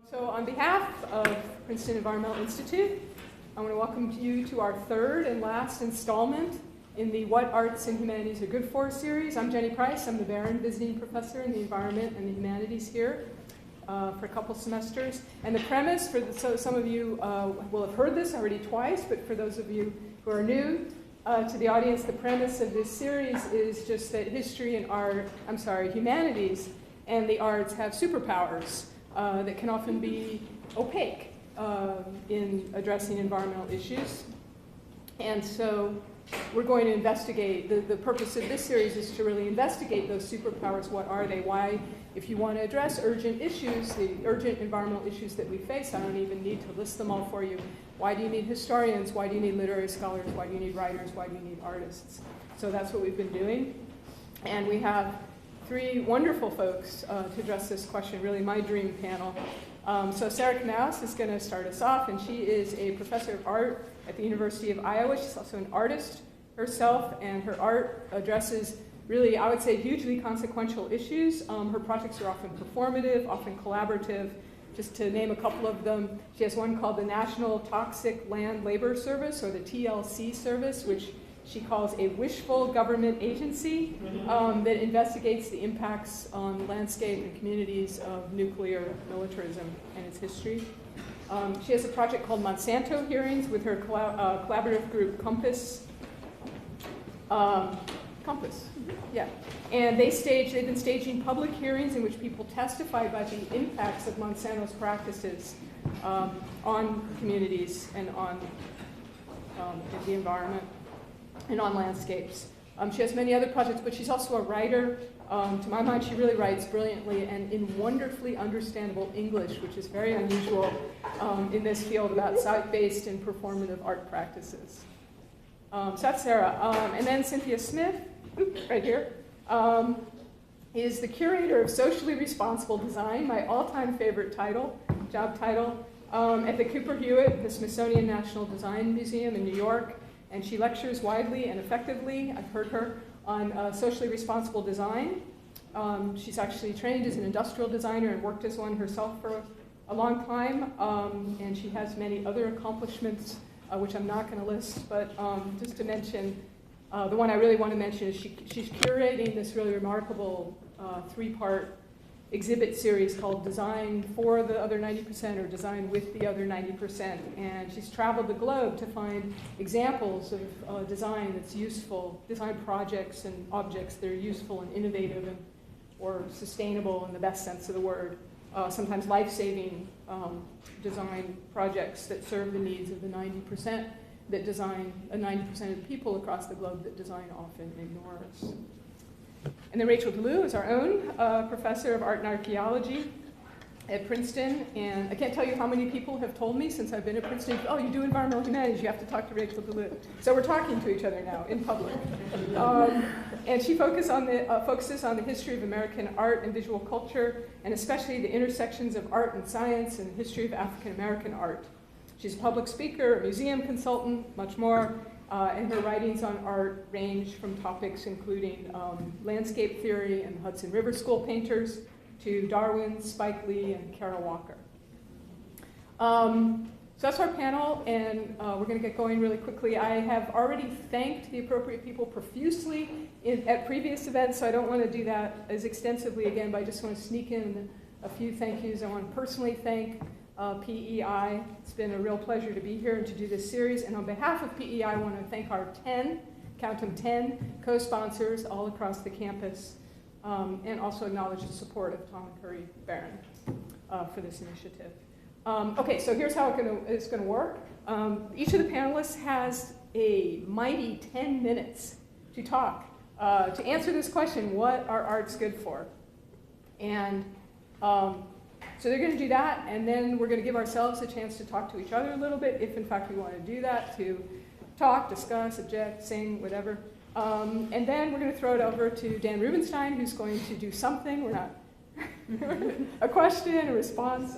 So on behalf of Princeton Environmental Institute, I want to welcome you to our third and last installment in the What Arts and Humanities Are Good For series. I'm Jenny Price. I'm the Barron Visiting Professor in the Environment and the Humanities here for a couple semesters. And the premise, so some of you will have heard this already twice, but for those of you who are new to the audience, the premise of this series is just that humanities and the arts have superpowers that can often be opaque in addressing environmental issues. And so we're going to investigate, the purpose of this series is to really investigate those superpowers. What are they? Why, if you want to address urgent issues, the urgent environmental issues that we face, I don't even need to list them all for you. Why do you need historians? Why do you need literary scholars? Why do you need writers? Why do you need artists? So that's what we've been doing. And we have three wonderful folks to address this question, really my dream panel. So Sarah Kanouse is going to start us off, and she is a professor of art at the University of Iowa. She's also an artist herself, and her art addresses really, I would say, hugely consequential issues. Her projects are often performative, often collaborative. Just to name a couple of them, she has one called the National Toxic Land Labor Service, or the TLC service, which she calls a wishful government agency that investigates the impacts on landscape and communities of nuclear militarism and its history. She has a project called Monsanto Hearings with her collaborative group Compass. Yeah. And they've been staging public hearings in which people testify about the impacts of Monsanto's practices on communities and on the environment and on landscapes. She has many other projects, but she's also a writer. To my mind, she really writes brilliantly and in wonderfully understandable English, which is very unusual in this field about site-based and performative art practices. So that's Sarah. And then Cynthia Smith, right here, is the Curator of Socially Responsible Design, my all-time favorite job title, at the Cooper-Hewitt, the Smithsonian National Design Museum in New York. And she lectures widely and effectively, I've heard her, on socially responsible design. She's actually trained as an industrial designer and worked as one herself for a long time. And she has many other accomplishments, which I'm not going to list. But just to mention, the one I really want to mention is she's curating this really remarkable three-part exhibit series called Design for the Other 90% or Design with the Other 90%. And she's traveled the globe to find examples of design that's useful, design projects and objects that are useful and innovative or sustainable in the best sense of the word. Sometimes life-saving design projects that serve the needs of the 90% that design, 90% of the people across the globe that design often ignores. And then Rachael DeLue is our own professor of art and archaeology at Princeton. And I can't tell you how many people have told me since I've been at Princeton, oh, you do environmental humanities, you have to talk to Rachael DeLue. So we're talking to each other now in public. And she focuses on the history of American art and visual culture, and especially the intersections of art and science and the history of African American art. She's a public speaker, a museum consultant, much more. And her writings on art range from topics including landscape theory and Hudson River School painters to Darwin, Spike Lee, and Carol Walker. So that's our panel, and we're going to get going really quickly. I have already thanked the appropriate people profusely at previous events, so I don't want to do that as extensively again, but I just want to sneak in a few thank yous. I want to personally thank PEI. It's been a real pleasure to be here and to do this series. And on behalf of PEI, I want to thank our 10, count them 10, co-sponsors all across the campus, and also acknowledge the support of Tom and Curry Barron for this initiative. Okay, so here's how it's going to work. Each of the panelists has a mighty 10 minutes to talk, to answer this question, what are arts good for? And so they're going to do that, and then we're going to give ourselves a chance to talk to each other a little bit, if in fact we want to do that, to talk, discuss, object, sing, whatever. And then we're going to throw it over to Dan Rubenstein, who's going to do something. We're not a question, a response,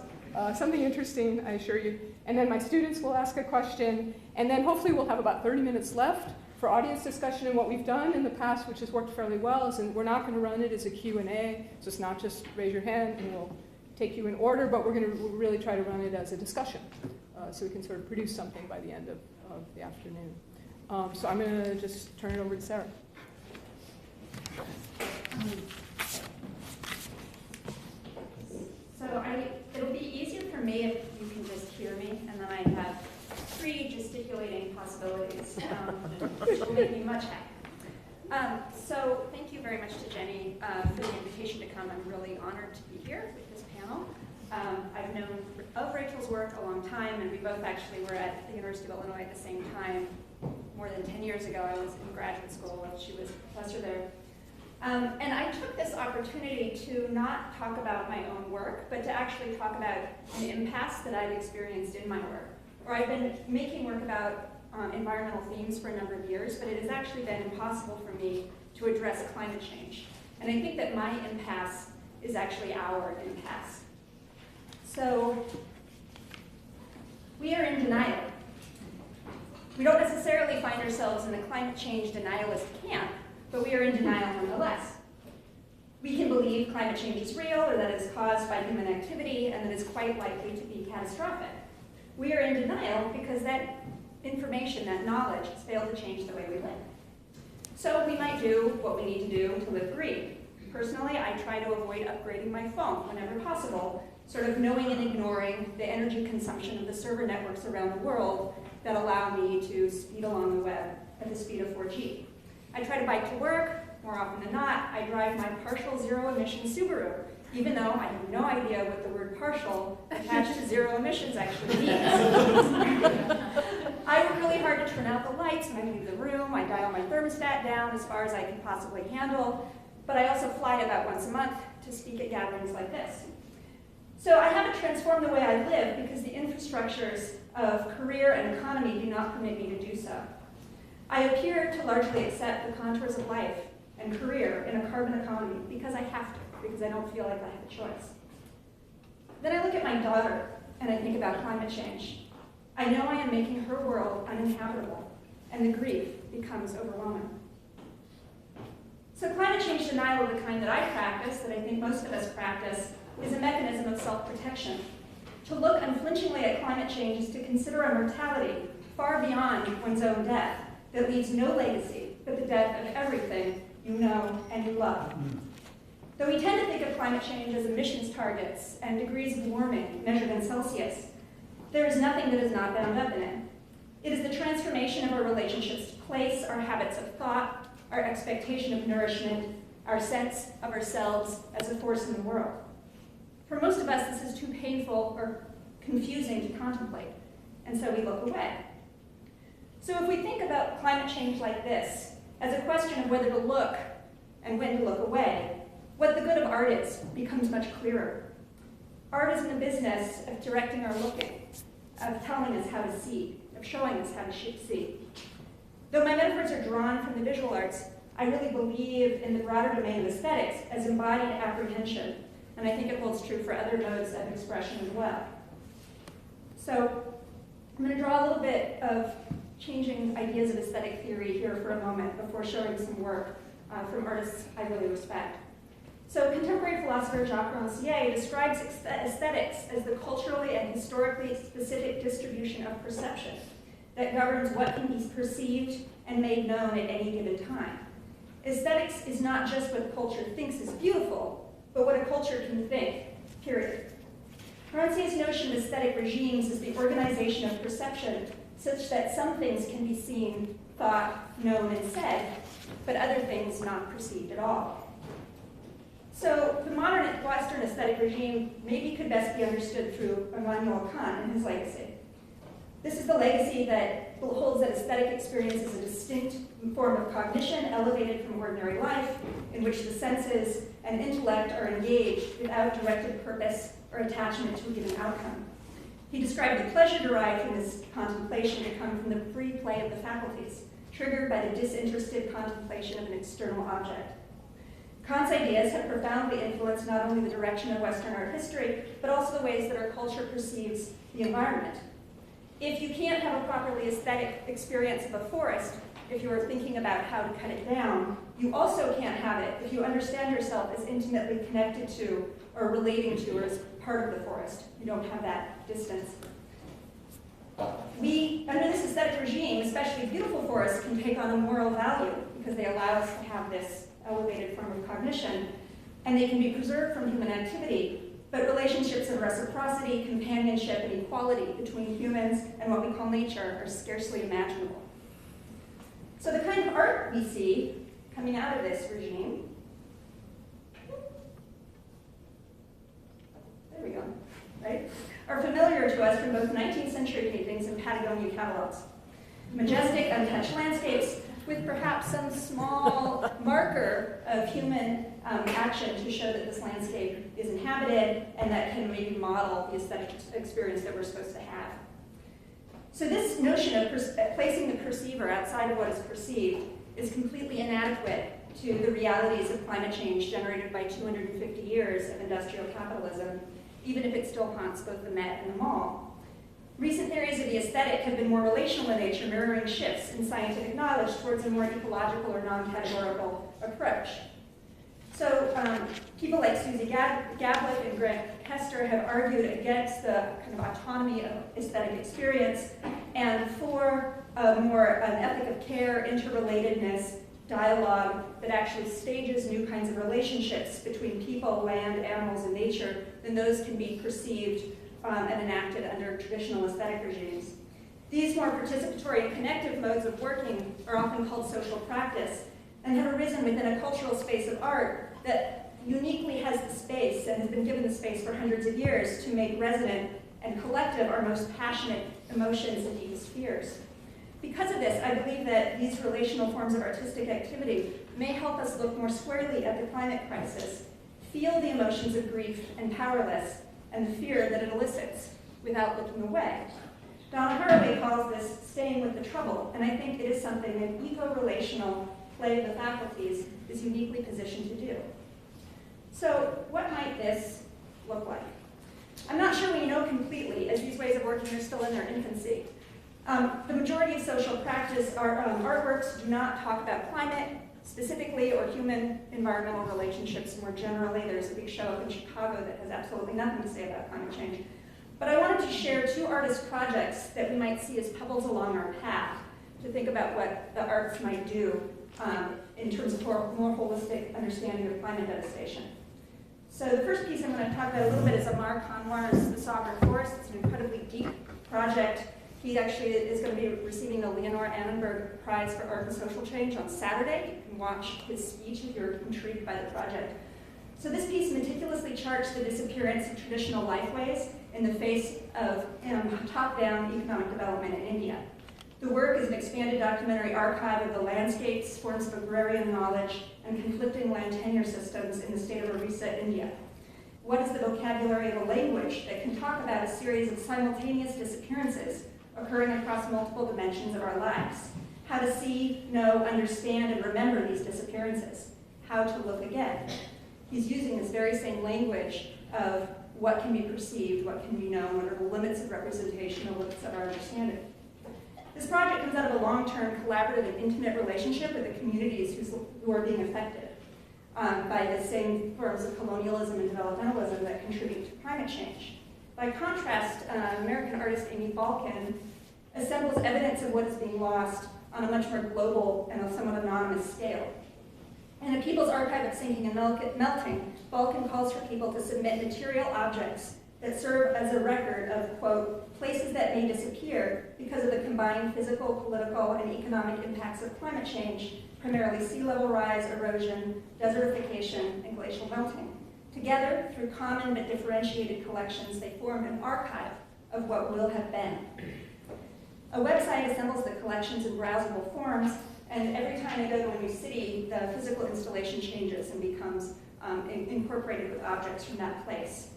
something interesting, I assure you. And then my students will ask a question, and then hopefully we'll have about 30 minutes left for audience discussion. And what we've done in the past, which has worked fairly well, is we're not going to run it as a Q&A, so it's not just raise your hand and we'll take you in order, but we're going to really try to run it as a discussion so we can sort of produce something by the end of the afternoon. So I'm going to just turn it over to Sarah. So it'll be easier for me if you can just hear me, and then I have 3 gesticulating possibilities, which will make me much happier. So thank you very much to Jenny for the invitation to come. I'm really honored to be here with this panel. I've known of Rachael's work a long time, and we both actually were at the University of Illinois at the same time. More than 10 years ago, I was in graduate school while she was a professor there. And I took this opportunity to not talk about my own work, but to actually talk about an impasse that I've experienced in my work. Or I've been making work about environmental themes for a number of years, but it has actually been impossible for me to address climate change. And I think that my impasse is actually our impasse. So we are in denial. We don't necessarily find ourselves in the climate change denialist camp, but we are in denial nonetheless. We can believe climate change is real, or that it is caused by human activity, and that it's quite likely to be catastrophic. We are in denial because that information, that knowledge, has failed to change the way we live. So we might do what we need to do to live green. Personally, I try to avoid upgrading my phone whenever possible, sort of knowing and ignoring the energy consumption of the server networks around the world that allow me to speed along the web at the speed of 4G. I try to bike to work. More often than not, I drive my partial zero-emission Subaru, even though I have no idea what the word partial attached to zero emissions actually means. I work really hard to turn out the lights when I leave the room. I dial my thermostat down as far as I can possibly handle, but I also fly about once a month to speak at gatherings like this. So I haven't transformed the way I live because the infrastructures of career and economy do not permit me to do so. I appear to largely accept the contours of life and career in a carbon economy because I have to, because I don't feel like I have a choice. Then I look at my daughter and I think about climate change. I know I am making her world uninhabitable, and the grief becomes overwhelming. So climate change denial of the kind that I practice, that I think most of us practice, is a mechanism of self-protection. To look unflinchingly at climate change is to consider a mortality far beyond one's own death that leaves no legacy but the death of everything you know and you love. Though we tend to think of climate change as emissions targets and degrees of warming measured in Celsius, there is nothing that is not bound up in it. It is the transformation of our relationships to place, our habits of thought, our expectation of nourishment, our sense of ourselves as a force in the world. For most of us, this is too painful or confusing to contemplate, and so we look away. So if we think about climate change like this, as a question of whether to look and when to look away, what the good of art is becomes much clearer. Art is in the business of directing our looking, of telling us how to see, of showing us how to see. Though my metaphors are drawn from the visual arts, I really believe in the broader domain of aesthetics as embodied apprehension, and I think it holds true for other modes of expression as well. So I'm going to draw a little bit of changing ideas of aesthetic theory here for a moment before showing some work from artists I really respect. So contemporary philosopher Jacques Rancière describes aesthetics as the culturally and historically specific distribution of perception that governs what can be perceived and made known at any given time. Aesthetics is not just what culture thinks is beautiful, but what a culture can think, period. Rancière's notion of aesthetic regimes is the organization of perception such that some things can be seen, thought, known, and said, but other things not perceived at all. So the modern Western aesthetic regime maybe could best be understood through Immanuel Kant and his legacy. This is the legacy that holds that aesthetic experience is a distinct form of cognition elevated from ordinary life, in which the senses and intellect are engaged without directed purpose or attachment to a given outcome. He described the pleasure derived from this contemplation to come from the free play of the faculties, triggered by the disinterested contemplation of an external object. Kant's ideas have profoundly influenced not only the direction of Western art history, but also the ways that our culture perceives the environment. If you can't have a properly aesthetic experience of a forest, if you are thinking about how to cut it down, you also can't have it if you understand yourself as intimately connected to or relating to or as part of the forest. You don't have that distance. We, under this aesthetic regime, especially beautiful forests can take on a moral value because they allow us to have this elevated form of cognition, and they can be preserved from human activity. But relationships of reciprocity, companionship, and equality between humans and what we call nature are scarcely imaginable. So the kind of art we see coming out of this regime, there we go, right, are familiar to us from both 19th century paintings and Patagonia catalogs. Majestic, untouched landscapes with perhaps some small marker of human action to show that this landscape is inhabited and that can maybe model the aesthetic experience that we're supposed to have. So this notion of placing the perceiver outside of what is perceived is completely inadequate to the realities of climate change generated by 250 years of industrial capitalism, even if it still haunts both the Met and the Mall. Recent theories of the aesthetic have been more relational in nature, mirroring shifts in scientific knowledge towards a more ecological or non-categorical approach. So people like Susie Gablick and Grant Hester have argued against the kind of autonomy of aesthetic experience and for an ethic of care, interrelatedness, dialogue that actually stages new kinds of relationships between people, land, animals, and nature than those can be perceived and enacted under traditional aesthetic regimes. These more participatory and connective modes of working are often called social practice and have arisen within a cultural space of art that uniquely has the space and has been given the space for hundreds of years to make resonant and collective our most passionate emotions and deepest fears. Because of this, I believe that these relational forms of artistic activity may help us look more squarely at the climate crisis, feel the emotions of grief and powerless, and the fear that it elicits without looking away. Donna Haraway calls this staying with the trouble, and I think it is something that eco-relational play of the faculties is uniquely positioned to do. So what might this look like? I'm not sure we know completely, as these ways of working are still in their infancy. The majority of social practice artworks do not talk about climate specifically or human environmental relationships more generally. There's a big show up in Chicago that has absolutely nothing to say about climate change. But I wanted to share two artist projects that we might see as pebbles along our path to think about what the arts might do in terms of more holistic understanding of climate devastation. So the first piece I'm going to talk about a little bit is Amar Kanwar's The Sovereign Forest. It's an incredibly deep project. He actually is going to be receiving the Leonore Annenberg Prize for Art and Social Change on Saturday. You can watch his speech if you're intrigued by the project. So this piece meticulously charts the disappearance of traditional lifeways in the face of top-down economic development in India. The work is an expanded documentary archive of the landscapes, forms of agrarian knowledge, and conflicting land tenure systems in the state of Orissa, India. What is the vocabulary of a language that can talk about a series of simultaneous disappearances occurring across multiple dimensions of our lives? How to see, know, understand, and remember these disappearances. How to look again. He's using this very same language of what can be perceived, what can be known, what are the limits of representation, the limits of our understanding. This project comes out of a long-term collaborative and intimate relationship with the communities who are being affected by the same forms of colonialism and developmentalism that contribute to climate change. By contrast, American artist Amy Balkin assembles evidence of what is being lost on a much more global and somewhat anonymous scale. In a People's Archive of Sinking and Melting, Balkin calls for people to submit material objects that serve as a record of, quote, places that may disappear because of the combined physical, political, and economic impacts of climate change, primarily sea level rise, erosion, desertification, and glacial melting. Together, through common but differentiated collections, they form an archive of what will have been. A website assembles the collections in browsable forms, and every time they go to a new city, the physical installation changes and becomes incorporated with objects from that place.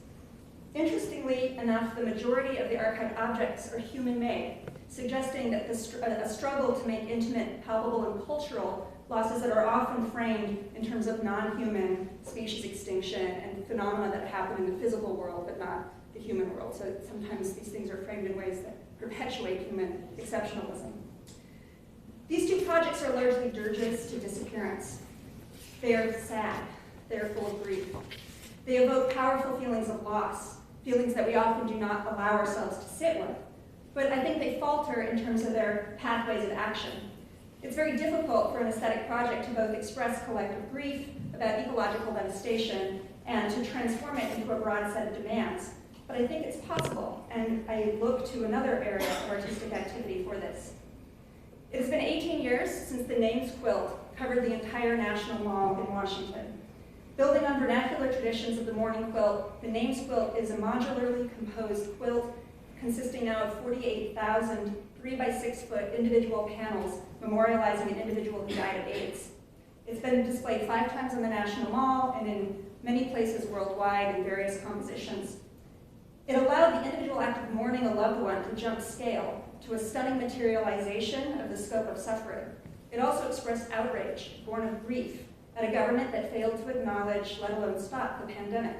Interestingly enough, the majority of the archived objects are human-made, suggesting that a struggle to make intimate, palpable, and cultural losses that are often framed in terms of non-human species extinction and phenomena that happen in the physical world, but not the human world. So sometimes these things are framed in ways that perpetuate human exceptionalism. These two projects are largely dirges to disappearance. They are sad. They are full of grief. They evoke powerful feelings of loss, feelings that we often do not allow ourselves to sit with. But I think they falter in terms of their pathways of action. It's very difficult for an aesthetic project to both express collective grief about ecological devastation and to transform it into a broad set of demands. But I think it's possible, and I look to another area of artistic activity for this. It has been 18 years since the Names quilt covered the entire National Mall in Washington. Building on vernacular traditions of the mourning quilt, the Names quilt is a modularly composed quilt consisting now of 48,000 3-by-6-foot individual panels memorializing an individual who died of AIDS. It's been displayed 5 times in the National Mall and in many places worldwide in various compositions. It allowed the individual act of mourning a loved one to jump scale to a stunning materialization of the scope of suffering. It also expressed outrage, born of grief, at a government that failed to acknowledge, let alone stop, the pandemic.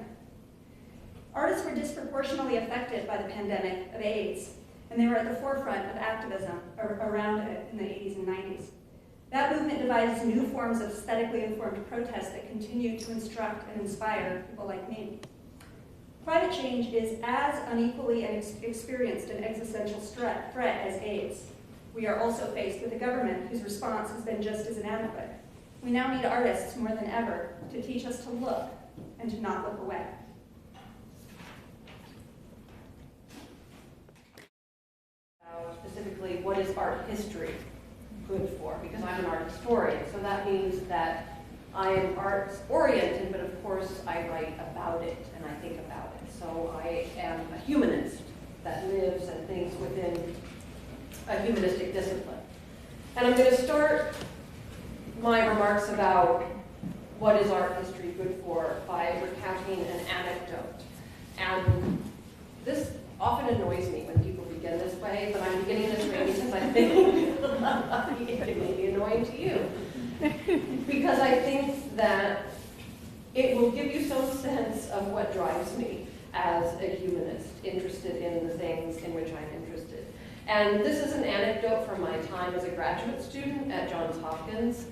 Artists were disproportionately affected by the pandemic of AIDS, and they were at the forefront of activism around it in the 80s and 90s. That movement devised new forms of aesthetically informed protest that continue to instruct and inspire people like me. Climate change is as unequally experienced an existential threat as AIDS. We are also faced with a government whose response has been just as inadequate. We now need artists more than ever to teach us to look and to not look away. Specifically, what is art history good for? Because I'm an art historian, so that means that I am arts-oriented, but of course I write about it and I think about it. So I am a humanist that lives and thinks within a humanistic discipline. And I'm going to start my remarks about what is art history good for by recounting an anecdote. And this often annoys me when people begin this way, but I'm beginning this way because I think it may be annoying to you. Because I think that it will give you some sense of what drives me as a humanist, interested in the things in which I'm interested. And this is an anecdote from my time as a graduate student at Johns Hopkins,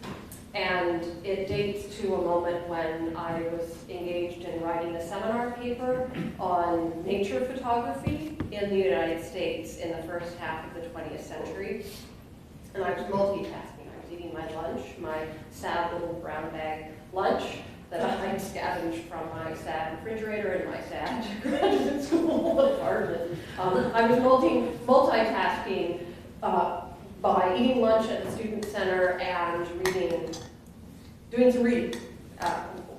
and it dates to a moment when I was engaged in writing a seminar paper on nature photography in the United States in the first half of the 20th century. And I was multitasking. I was eating my lunch, my sad little brown bag lunch that I scavenged from my sad refrigerator in my sad graduate school apartment. I was multitasking by eating lunch at the student center and doing some reading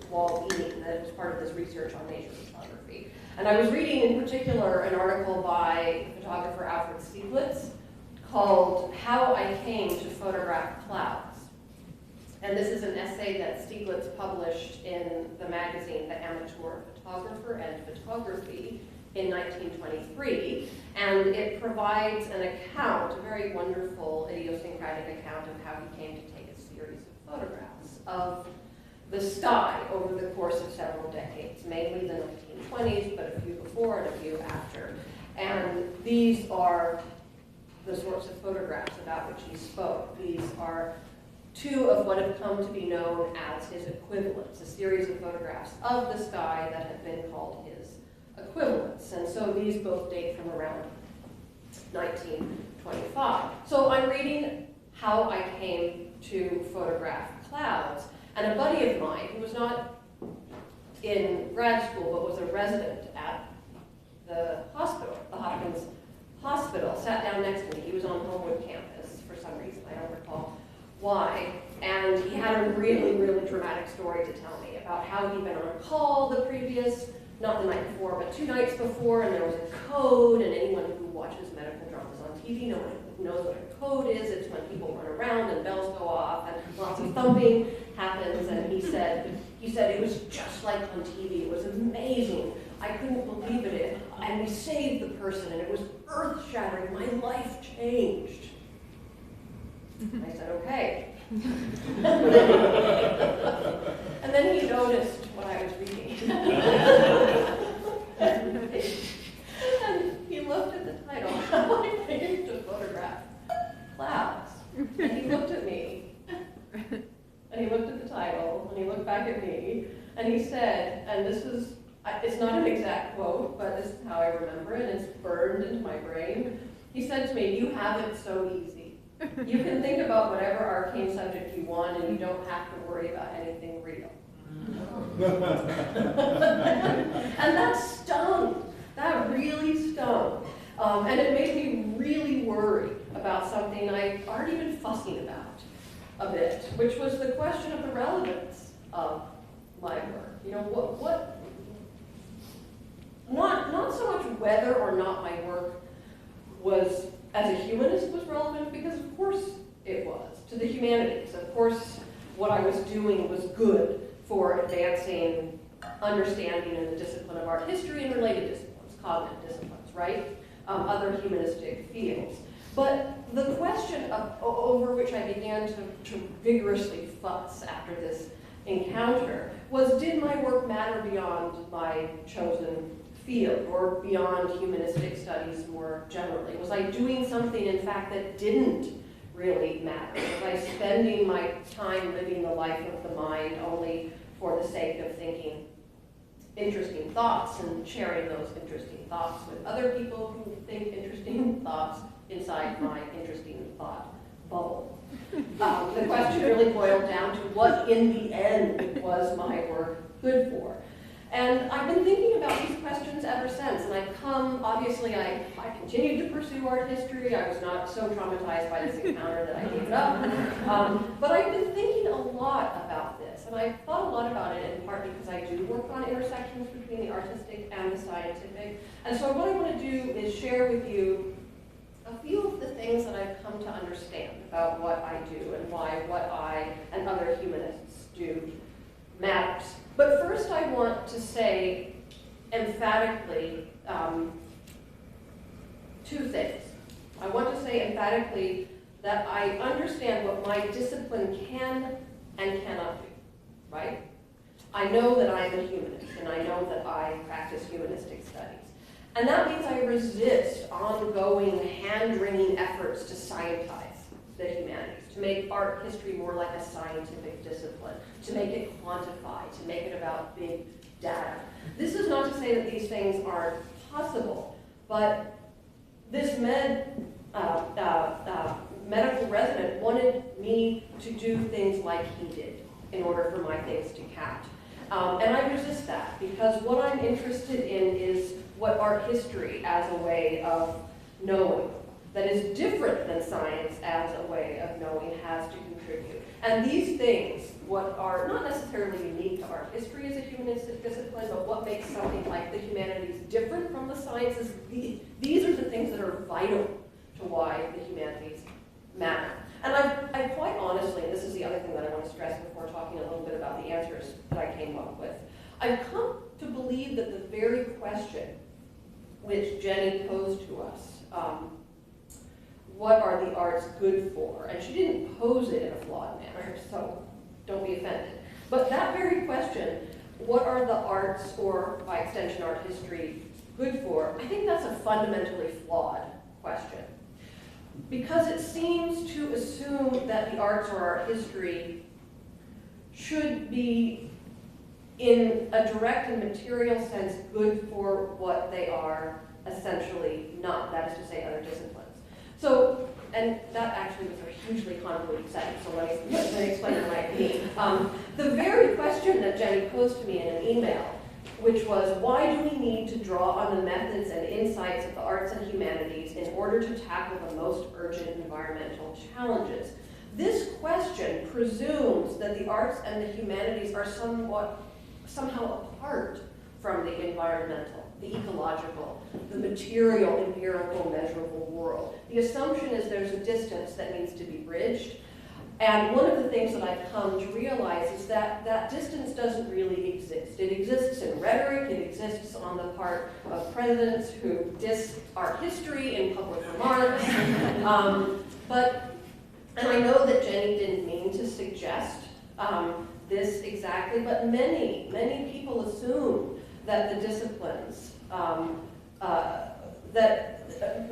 while eating. That was part of this research on nature photography. And I was reading in particular an article by the photographer Alfred Stieglitz called How I Came to Photograph Clouds. And this is an essay that Stieglitz published in the magazine The Amateur Photographer and Photography in 1923, and it provides an account, a very wonderful idiosyncratic account of how he came to take a series of photographs of the sky over the course of several decades, mainly the 1920s, but a few before and a few after. And these are the sorts of photographs about which he spoke. These are two of what have come to be known as his equivalents, a series of photographs of the sky that have been called his equivalents. And so these both date from around 1925. So I'm reading How I Came to Photograph Clouds, and a buddy of mine who was not in grad school but was a resident at the hospital, the Hopkins Hospital, sat down next to me. He was on Homewood campus for some reason, I don't recall why, and he had a really, really dramatic story to tell me about how he'd been on a call the previous, not the night before, but 2 nights before, and there was a code, and anyone who watches medical dramas on TV knows what a code is. It's when people run around and bells go off and lots of thumping happens, and he said it was just like on TV. It was amazing. I couldn't believe it. And we saved the person, and it was earth-shattering. My life changed. I said, okay. And then he noticed what I was reading. And he looked at the title, How I Came to Photograph Clouds. And he looked at me, and he looked at the title, and he looked back at me, and he said, and this was it's not an exact quote, but this is how I remember it, and it's burned into my brain. He said to me, "You have it so easy. You can think about whatever arcane subject you want, and you don't have to worry about anything real." And that stung. That really stung. And it made me really worry about something I'd already been fussing about a bit, which was the question of the relevance of my work. You know, not so much whether or not my work was, as a humanist, was relevant, because of course it was, to the humanities. Of course, what I was doing was good for advancing understanding in the discipline of art history and related disciplines, cognitive disciplines, right? Other humanistic fields. But the question over which I began to vigorously fuss after this encounter was, did my work matter beyond my chosen field or beyond humanistic studies more generally? Was I doing something, in fact, that didn't really matter? Was I spending my time living the life of the mind only for the sake of thinking interesting thoughts and sharing those interesting thoughts with other people who think interesting thoughts inside my interesting thought bubble? The question really boiled down to what, in the end, was my work good for? And I've been thinking about these questions ever since, and obviously I continued to pursue art history. I was not so traumatized by this encounter that I gave it up. But I've been thinking a lot about this, and I've thought a lot about it in part because I do work on intersections between the artistic and the scientific. And so what I want to do is share with you a few of the things that I've come to understand about what I do and why what I and other humanists do matters. But first I want to say emphatically two things. I want to say emphatically that I understand what my discipline can and cannot do, right? I know that I'm a humanist, and I know that I practice humanistic studies. And that means I resist ongoing, hand-wringing efforts to scientize the humanities, to make art history more like a scientific discipline, to make it quantified, to make it about big data. This is not to say that these things aren't possible, but this medical resident wanted me to do things like he did in order for my things to count. And I resist that, because what I'm interested in is what art history as a way of knowing, that is different than science as a way of knowing, has to contribute. And these things, what are not necessarily unique to art history as a humanistic discipline, but what makes something like the humanities different from the sciences, these are the things that are vital to why the humanities matter. And I quite honestly, and this is the other thing that I want to stress before talking a little bit about the answers that I came up with, I've come to believe that the very question which Jenny posed to us, what are the arts good for? And she didn't pose it in a flawed manner, so don't be offended. But that very question, what are the arts, or by extension art history, good for? I think that's a fundamentally flawed question, because it seems to assume that the arts or art history should be, in a direct and material sense, good for what they are essentially not, that is to say, other disciplines. So, and that actually was a hugely convoluted sentence, so let me explain what I mean. The very question that Jenny posed to me in an email, which was, why do we need to draw on the methods and insights of the arts and humanities in order to tackle the most urgent environmental challenges? This question presumes that the arts and the humanities are somehow apart from the environmental, the ecological, the material, empirical, measurable world. The assumption is there's a distance that needs to be bridged. And one of the things that I've come to realize is that that distance doesn't really exist. It exists in rhetoric, it exists on the part of presidents who diss art history in public remarks. And I know that Jenny didn't mean to suggest this exactly, but many people assume that the disciplines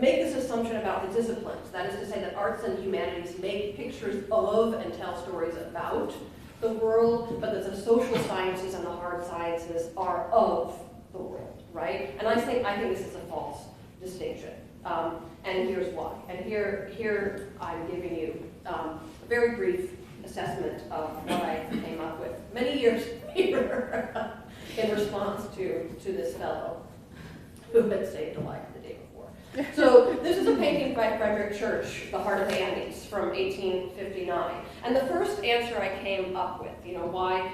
make this assumption about the disciplines. That is to say that arts and humanities make pictures of and tell stories about the world, but that the social sciences and the hard sciences are of the world, right? And I think this is a false distinction. And here's why. And here I'm giving you a very brief assessment of what I came up with many years later in response to this fellow who had saved a life the day before. So this is a painting by Frederick Church, The Heart of the Andes, from 1859. And the first answer I came up with, why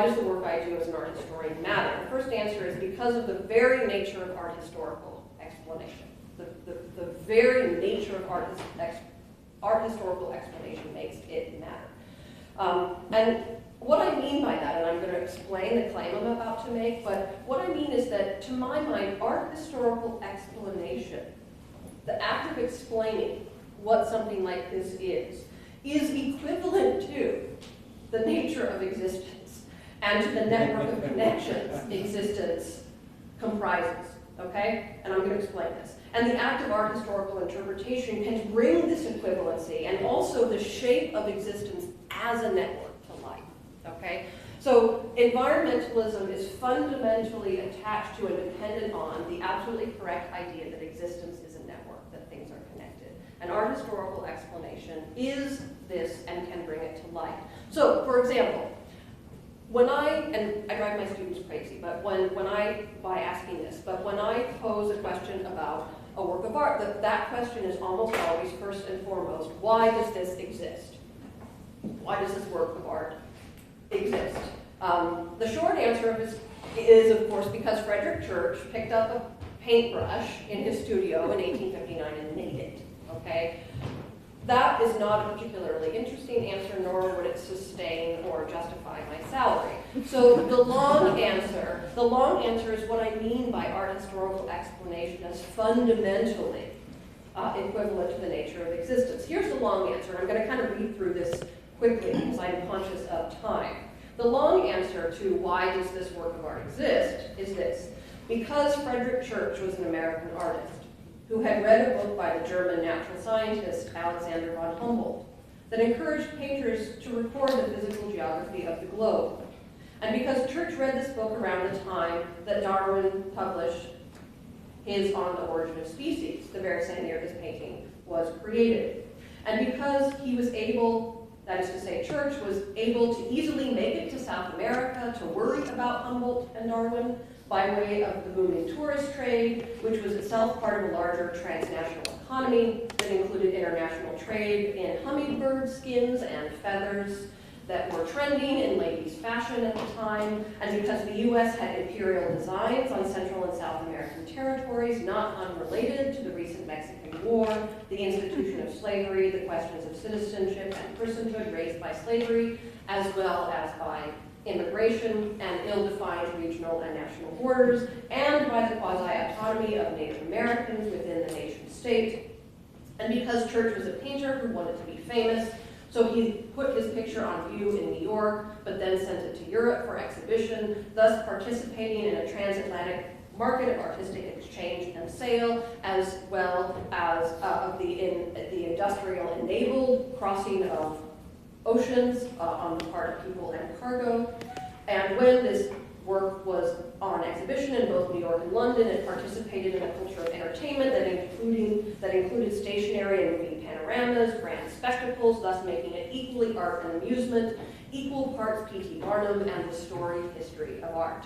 does the work I do as an art historian matter? The first answer is because of the very nature of art historical explanation. The very nature of art historical explanation makes it matter. And what I mean by that, and I'm going to explain the claim I'm about to make, but what I mean is that, to my mind, art historical explanation, the act of explaining what something like this is equivalent to the nature of existence and to the network of connections existence comprises, okay? And I'm going to explain this. And the act of art historical interpretation can bring this equivalency and also the shape of existence as a network to life, okay? So environmentalism is fundamentally attached to and dependent on the absolutely correct idea that existence is a network, that things are connected. And art historical explanation is this and can bring it to light. So, for example, and I drive my students crazy, but by asking this, but when I pose a question about a work of art, that question is almost always, first and foremost, why does this exist? Why does this work of art exist? The short answer is, of course, because Frederick Church picked up a paintbrush in his studio in 1859 and made it, okay? That is not a particularly interesting answer, nor would it sustain or justify my salary. So the long answer is what I mean by art historical explanation as fundamentally equivalent to the nature of existence. Here's the long answer. I'm going to kind of read through this quickly because I'm conscious of time. The long answer to why does this work of art exist is this: because Frederick Church was an American artist who had read a book by the German natural scientist Alexander von Humboldt that encouraged painters to record the physical geography of the globe. And because Church read this book around the time that Darwin published his On the Origin of Species, the very same year his painting was created. And because he was able, that is to say, Church was able to easily make it to South America to worry about Humboldt and Darwin, by way of the booming tourist trade, which was itself part of a larger transnational economy that included international trade in hummingbird skins and feathers that were trending in ladies' fashion at the time, and because the U.S. had imperial designs on Central and South American territories not unrelated to the recent Mexican War, the institution of slavery, the questions of citizenship and personhood raised by slavery, as well as by immigration and ill-defined regional and national borders, and by the quasi-autonomy of Native Americans within the nation-state. And because Church was a painter who wanted to be famous, so he put his picture on view in New York, but then sent it to Europe for exhibition, thus participating in a transatlantic market of artistic exchange and sale, as well as of the industrial-enabled crossing of oceans on the part of people and cargo. And when this work was on exhibition in both New York and London, it participated in a culture of entertainment that included stationary and moving panoramas, grand spectacles, thus making it equally art and amusement, equal parts P.T. Barnum and the storied history of art.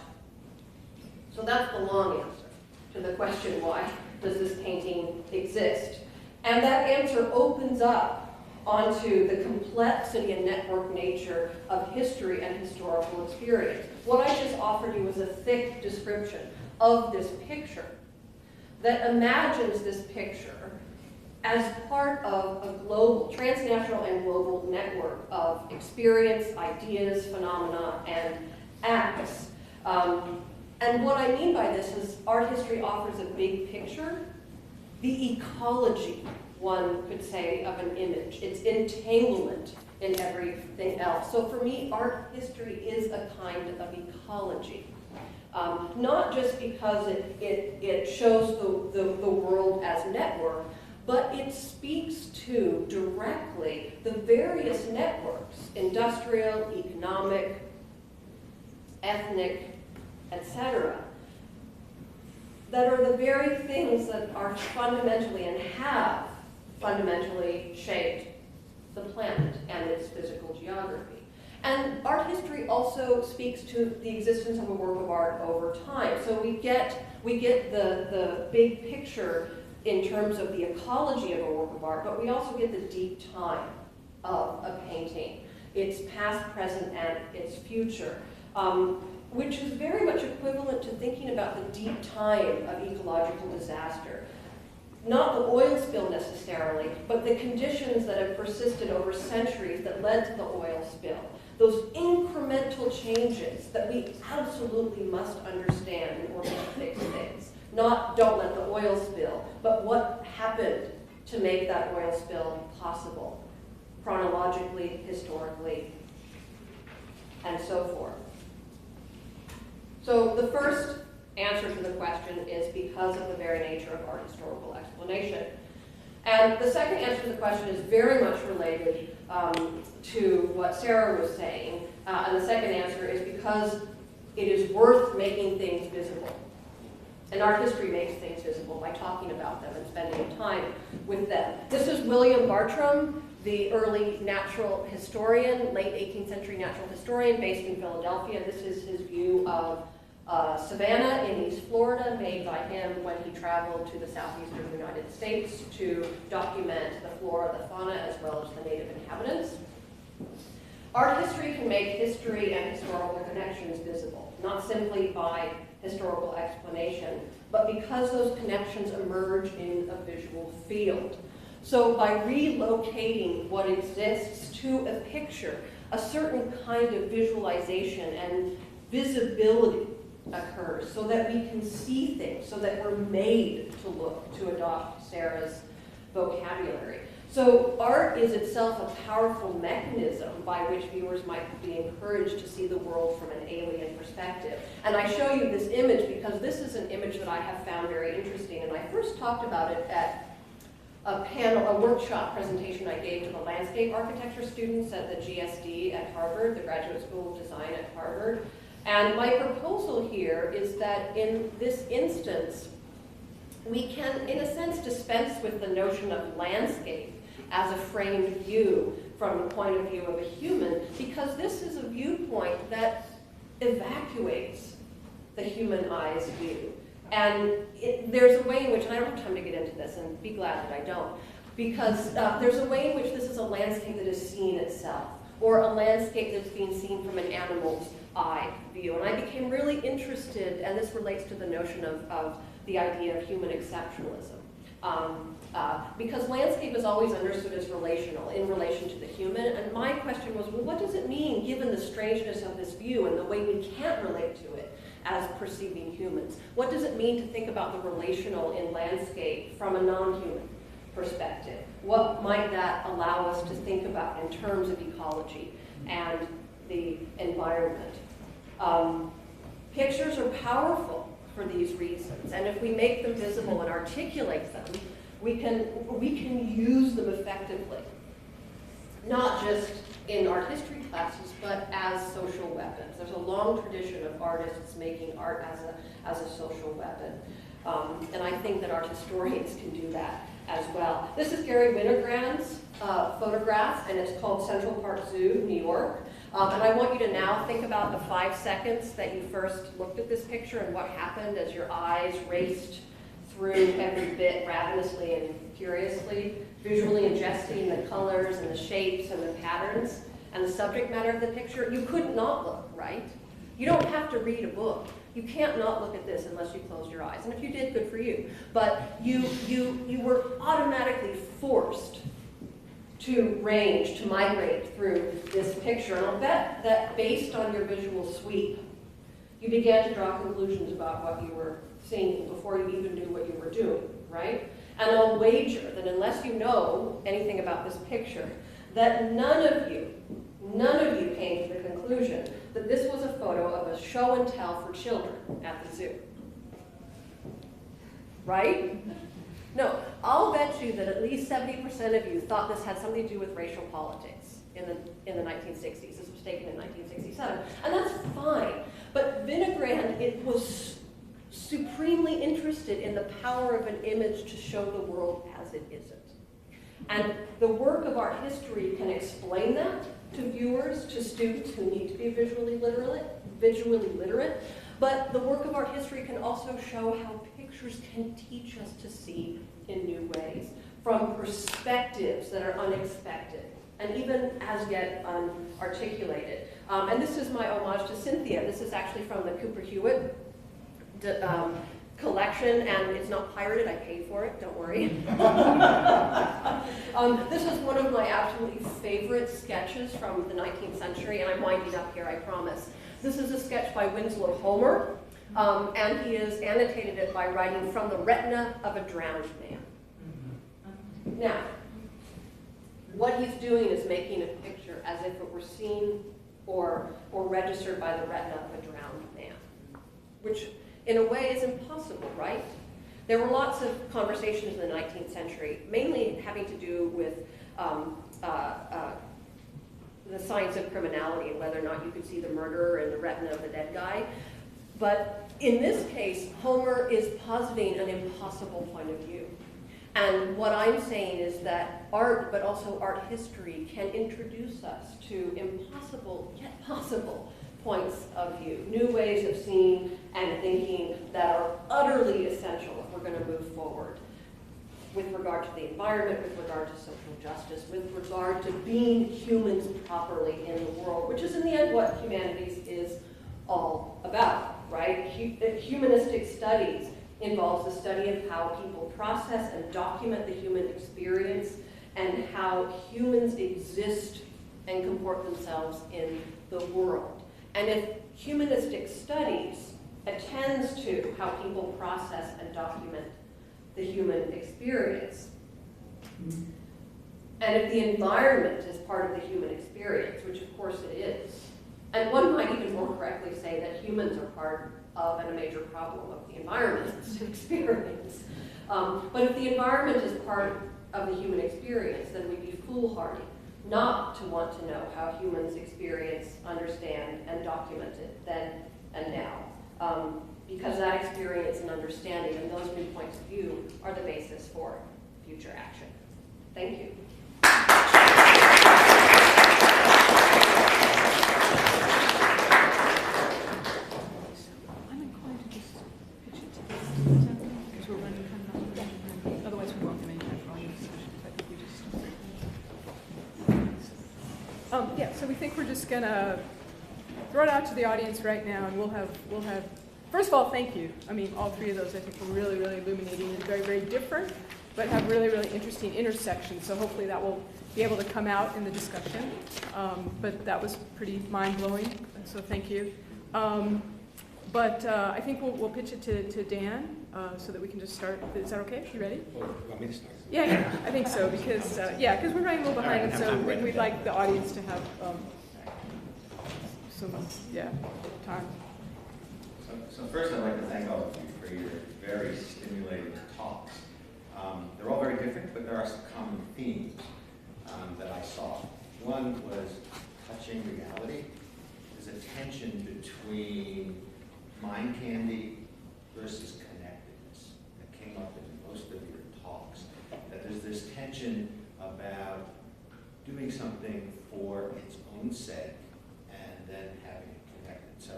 So that's the long answer to the question, why does this painting exist? And that answer opens up onto the complexity and network nature of history and historical experience. What I just offered you was a thick description of this picture that imagines this picture as part of a global, transnational and global network of experience, ideas, phenomena, and acts. And what I mean by this is art history offers a big picture, the ecology, one could say, of an image, its entanglement in everything else. So for me, art history is a kind of ecology. Not just because it shows the world as network, but it speaks to directly the various networks, industrial, economic, ethnic, etc., that are the very things that are fundamentally and have fundamentally shaped the planet and its physical geography. And art history also speaks to the existence of a work of art over time. So we get the big picture in terms of the ecology of a work of art, but we also get the deep time of a painting, its past, present, and its future, which is very much equivalent to thinking about the deep time of ecological disaster. Not the oil spill necessarily, but the conditions that have persisted over centuries that led to the oil spill. Those incremental changes that we absolutely must understand in order to fix things. Not don't let the oil spill, but what happened to make that oil spill possible, chronologically, historically, and so forth. So the first answer to the question is because of the very nature of art historical explanation. And the second answer to the question is very much related to what Sarah was saying. And the second answer is because it is worth making things visible. And art history makes things visible by talking about them and spending time with them. This is William Bartram, the early natural historian, late 18th century natural historian based in Philadelphia. This is his view of Savannah in East Florida, made by him when he traveled to the southeastern United States to document the flora, the fauna, as well as the native inhabitants. Art history can make history and historical connections visible, not simply by historical explanation, but because those connections emerge in a visual field. So by relocating what exists to a picture, a certain kind of visualization and visibility occurs so that we can see things, so that we're made to look, to adopt Sarah's vocabulary. So art is itself a powerful mechanism by which viewers might be encouraged to see the world from an alien perspective. And I show you this image because this is an image that I have found very interesting, and I first talked about it at a workshop presentation I gave to the landscape architecture students at the GSD at Harvard, the Graduate School of Design at Harvard. And my proposal here is that in this instance, we can, in a sense, dispense with the notion of landscape as a framed view from the point of view of a human, because this is a viewpoint that evacuates the human eye's view. And there's a way in which, and I don't have time to get into this, and be glad that I don't, because there's a way in which this is a landscape that is seeing itself, or a landscape that's being seen from an animal's eye view. And I became really interested, and this relates to the notion of the idea of human exceptionalism. Because landscape is always understood as relational, in relation to the human, and my question was, well, what does it mean given the strangeness of this view and the way we can't relate to it as perceiving humans? What does it mean to think about the relational in landscape from a non-human perspective? What might that allow us to think about in terms of ecology and the environment? Pictures are powerful for these reasons, and if we make them visible and articulate them, we can use them effectively, not just in art history classes, but as social weapons. There's a long tradition of artists making art as a social weapon, and I think that art historians can do that as well. This is Gary Winogrand's photograph, and it's called Central Park Zoo, New York. And I want you to now think about the 5 seconds that you first looked at this picture and what happened as your eyes raced through every bit ravenously and curiously, visually ingesting the colors and the shapes and the patterns and the subject matter of the picture. You couldn't not look, right? You don't have to read a book. You can't not look at this unless you closed your eyes. And if you did, good for you. But you were automatically forced to range, to migrate through this picture. And I'll bet that based on your visual sweep, you began to draw conclusions about what you were seeing before you even knew what you were doing, right? And I'll wager that unless you know anything about this picture, that none of you came to the conclusion that this was a photo of a show and tell for children at the zoo. Right? No, I'll bet you that at least 70% of you thought this had something to do with racial politics. in the 1960s. This was taken in 1967, and that's fine. But Winogrand, it was supremely interested in the power of an image to show the world as it isn't. And the work of art history can explain that to viewers, to students who need to be visually literate. But the work of art history can also show how pictures can teach us to see in new ways, from perspectives that are unexpected and even as yet unarticulated. And this is my homage to Cynthia. This is actually from the Cooper-Hewitt collection, and it's not pirated. I paid for it, don't worry. This is one of my absolutely favorite sketches from the 19th century, and I'm winding up here, I promise. This is a sketch by Winslow Homer, and he has annotated it by writing "from the retina of a drowned man." Now, what he's doing is making a picture as if it were seen or registered by the retina of a drowned man, which in a way is impossible, right? There were lots of conversations in the 19th century, mainly having to do with the science of criminality and whether or not you could see the murderer in the retina of the dead guy. But in this case, Homer is positing an impossible point of view. And what I'm saying is that art, but also art history, can introduce us to impossible yet possible points of view, new ways of seeing and thinking that are utterly essential if we're going to move forward with regard to the environment, with regard to social justice, with regard to being humans properly in the world, which is in the end what humanities is all about, right? Humanistic studies involves the study of how people process and document the human experience and how humans exist and comport themselves in the world. And if humanistic studies attends to how people process and document the human experience, and if the environment is part of the human experience, which of course it is, and one might even more correctly say that humans are part of and a major problem of the environment's experience. But if the environment is part of the human experience, then we'd be foolhardy not to want to know how humans experience, understand, and document it then and now. Because that experience and understanding and those new points of view are the basis for future action. Thank you. I'm inclined to just pitch it to this, because we're running kind of, otherwise we won't have any time for all your discussions. I think we just, yeah, so we think we're just gonna throw it out to the audience right now, and we'll have, first of all, thank you. I mean, all three of those I think were really, really illuminating and very, very different, but have really, really interesting intersections. So hopefully that will be able to come out in the discussion. But that was pretty mind-blowing, so thank you. But I think we'll pitch it to Dan so that we can just start. Is that okay? You ready? Well, you want me to start? Yeah, I think so, because we're running a little behind, and so we'd like the audience to have some time. So first I'd like to thank all of you for your very stimulating talks. They're all very different, but there are some common themes that I saw. One was touching reality. There's a tension between mind candy versus connectedness that came up in most of your talks. That there's this tension about doing something for its own sake and then having it connected. So,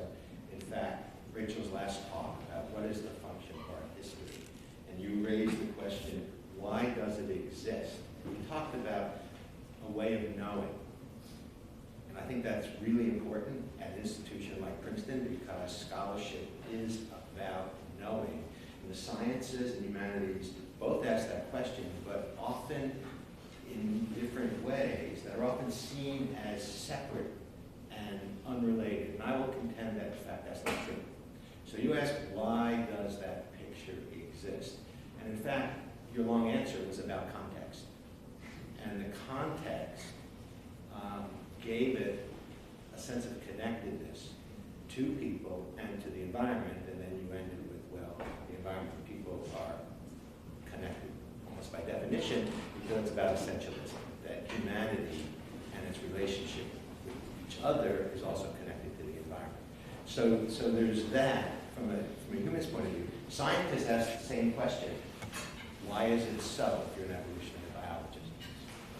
in fact, Rachael's last talk about what is the function of art history, and you raised the question, why does it exist? You talked about a way of knowing, and I think that's really important at an institution like Princeton because scholarship is about knowing. And the sciences and humanities both ask that question, but often in different ways that are often seen as separate and unrelated. And I will contend that, in fact, that's not true. So you ask, why does that picture exist? And in fact, your long answer was about context. And the context gave it a sense of connectedness to people and to the environment, and then you ended with, well, the environment and people are connected almost by definition because it's about essentialism, that humanity and its relationship other is also connected to the environment. So there's that from a humanist point of view. Scientists ask the same question. Why is it so if you're an evolutionary biologist?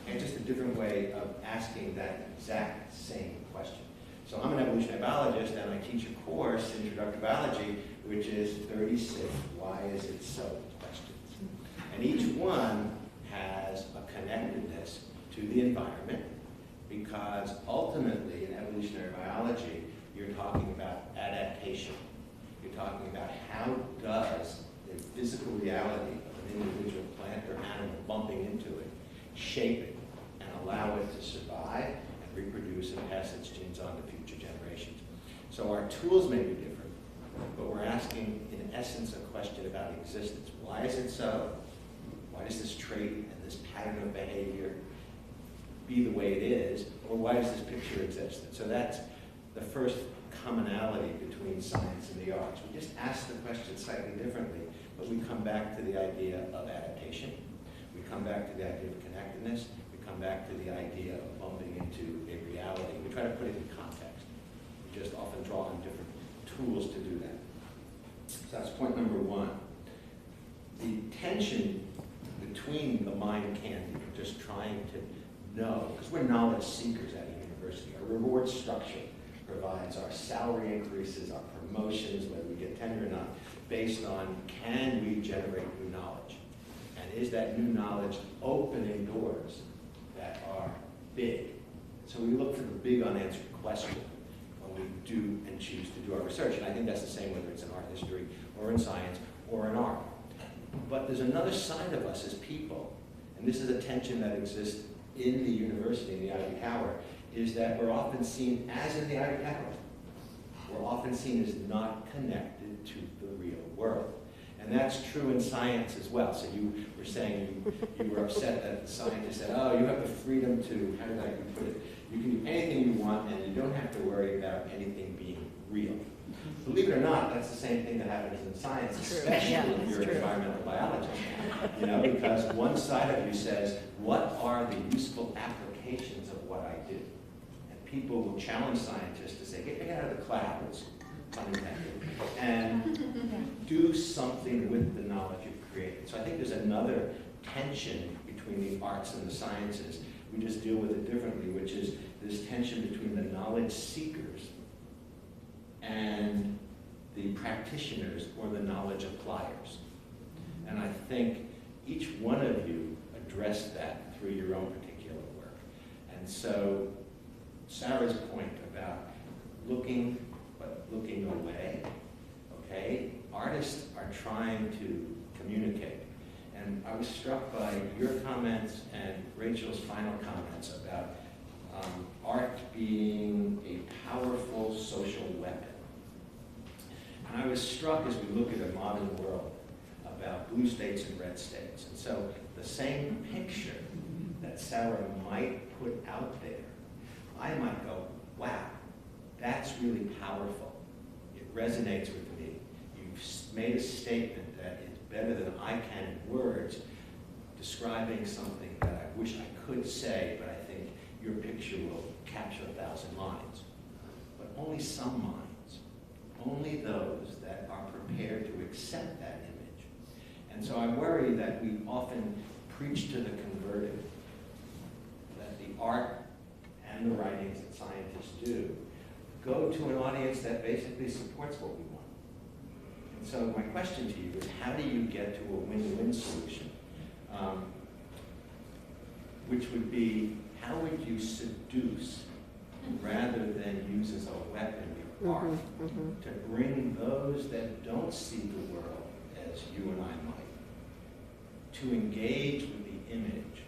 And just a different way of asking that exact same question. So I'm an evolutionary biologist, and I teach a course, Introductory Biology, which is 36 why is it so questions. And each one has a connectedness to the environment, because ultimately in evolutionary biology, you're talking about adaptation. You're talking about how does the physical reality of an individual plant or animal bumping into it shape it and allow it to survive and reproduce and pass its genes on to future generations. So our tools may be different, but we're asking, in essence, a question about existence. Why is it so? Why does this trait and this pattern of behavior be the way it is? Or why does this picture exist? And so that's the first commonality between science and the arts. We just ask the question slightly differently, but we come back to the idea of adaptation. We come back to the idea of connectedness. We come back to the idea of bumping into a reality. We try to put it in context. We just often draw on different tools to do that. So that's point number one. The tension between the mind candy and just trying to know, because we're knowledge seekers at a university. Our reward structure provides our salary increases, our promotions, whether we get tenure or not, based on can we generate new knowledge? And is that new knowledge opening doors that are big? So we look for the big unanswered question when we do and choose to do our research. And I think that's the same whether it's in art history or in science or in art. But there's another side of us as people, and this is a tension that exists in the university, in the Ivy Tower, is that we're often seen, as in the Ivy Tower, we're often seen as not connected to the real world. And that's true in science as well. So you were saying you were upset that the scientist said, oh, you have the freedom to, how did I put it, you can do anything you want and you don't have to worry about anything being real. Believe it or not, that's the same thing that happens in science, especially if you're an environmental biologist. You know, because one side of you says, what are the useful applications of what I do? And people will challenge scientists to say, get me out of the clouds, pun intended, and do something with the knowledge you've created. So I think there's another tension between the arts and the sciences. We just deal with it differently, which is this tension between the knowledge seekers and the practitioners or the knowledge appliers. And I think each one of you addressed that through your own particular work. And so Sarah's point about looking but looking away, okay? Artists are trying to communicate. And I was struck by your comments and Rachel's final comments about art being a powerful social weapon. And I was struck as we look at a modern world about blue states and red states. And so the same picture that Sarah might put out there, I might go, wow, that's really powerful. It resonates with me. You've made a statement that is better than I can in words, describing something that I wish I could say, but I think your picture will capture 1,000 lines. But only some minds. Only those that are prepared to accept that image. And so I worry that we often preach to the converted, that the art and the writings that scientists do go to an audience that basically supports what we want. And so my question to you is, how do you get to a win-win solution? Which would be, how would you seduce rather than use as a weapon your art to bring those that don't see the world as you and I might, to engage with the image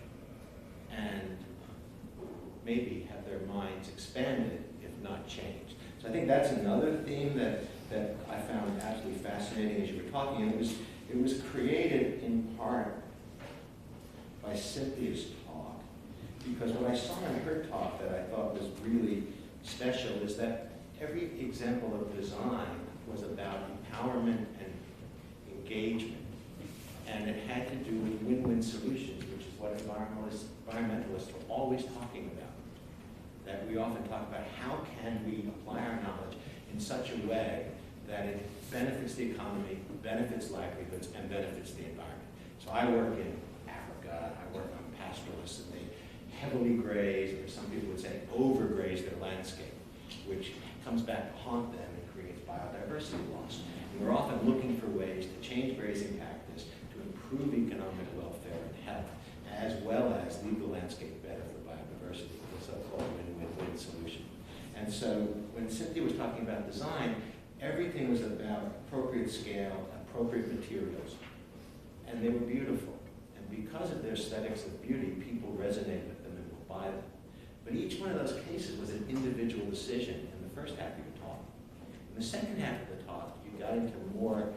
and maybe have their minds expanded, if not changed. So I think that's another theme that I found absolutely fascinating as you were talking. And it was created in part by Cynthia's talk, because what I saw in her talk that I thought was really special is that every example of design was about empowerment and engagement. And it had to do with win-win solutions, which is what environmentalists are always talking about. that we often talk about how can we apply our knowledge in such a way that it benefits the economy, benefits livelihoods, and benefits the environment. So I work in Africa, I work on pastoralists, and they heavily graze, or some people would say overgraze their landscape, which comes back to haunt them and creates biodiversity loss. And we're often looking for ways to change grazing practice to improve economic welfare and health, as well as leave the landscape better for biodiversity, the so-called win-win-win solution. And so when Cynthia was talking about design, everything was about appropriate scale, appropriate materials, and they were beautiful. And because of their aesthetics of beauty, people resonate with them and will buy them. But each one of those cases was an individual decision in the first half of your talk. In the second half of the talk, you got into more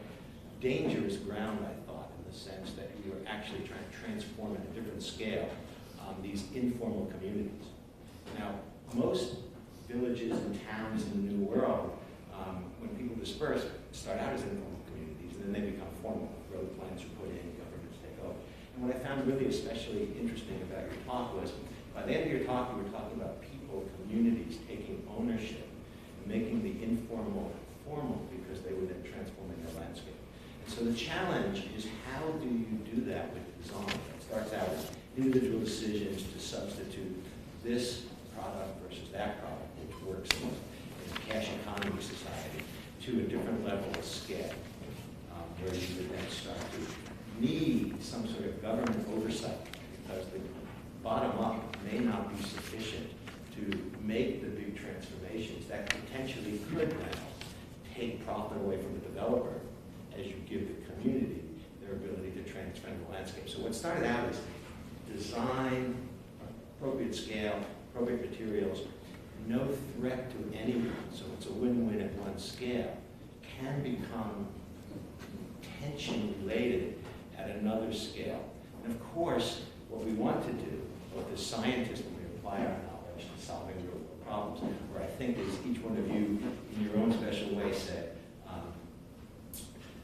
dangerous ground, I thought, in the sense that you were actually trying to transform at a different scale these informal communities. Now, most villages and towns in the New World, when people disperse, start out as informal communities, and then they become formal. Road plans are put in, governments take over. And what I found really especially interesting about your talk was, by the end of your talk, you were talking about people, communities taking ownership and making the informal formal because they were then transforming their landscape. And so the challenge is, how do you do that with design? It starts out with individual decisions to substitute this product versus that product, which works in a cash economy society, to a different level of scale, where you would then start to need some sort of government oversight, because the bottom up may not be sufficient to make the big transformations that potentially could now take profit away from the developer as you give the community their ability to transform the landscape. So what started out as design, appropriate scale, appropriate materials, no threat to anyone, so it's a win-win at one scale, can become tension related at another scale. And of course, what we want to do, both as scientists when we apply our knowledge to solving real world problems, where I think, as each one of you in your own special way said,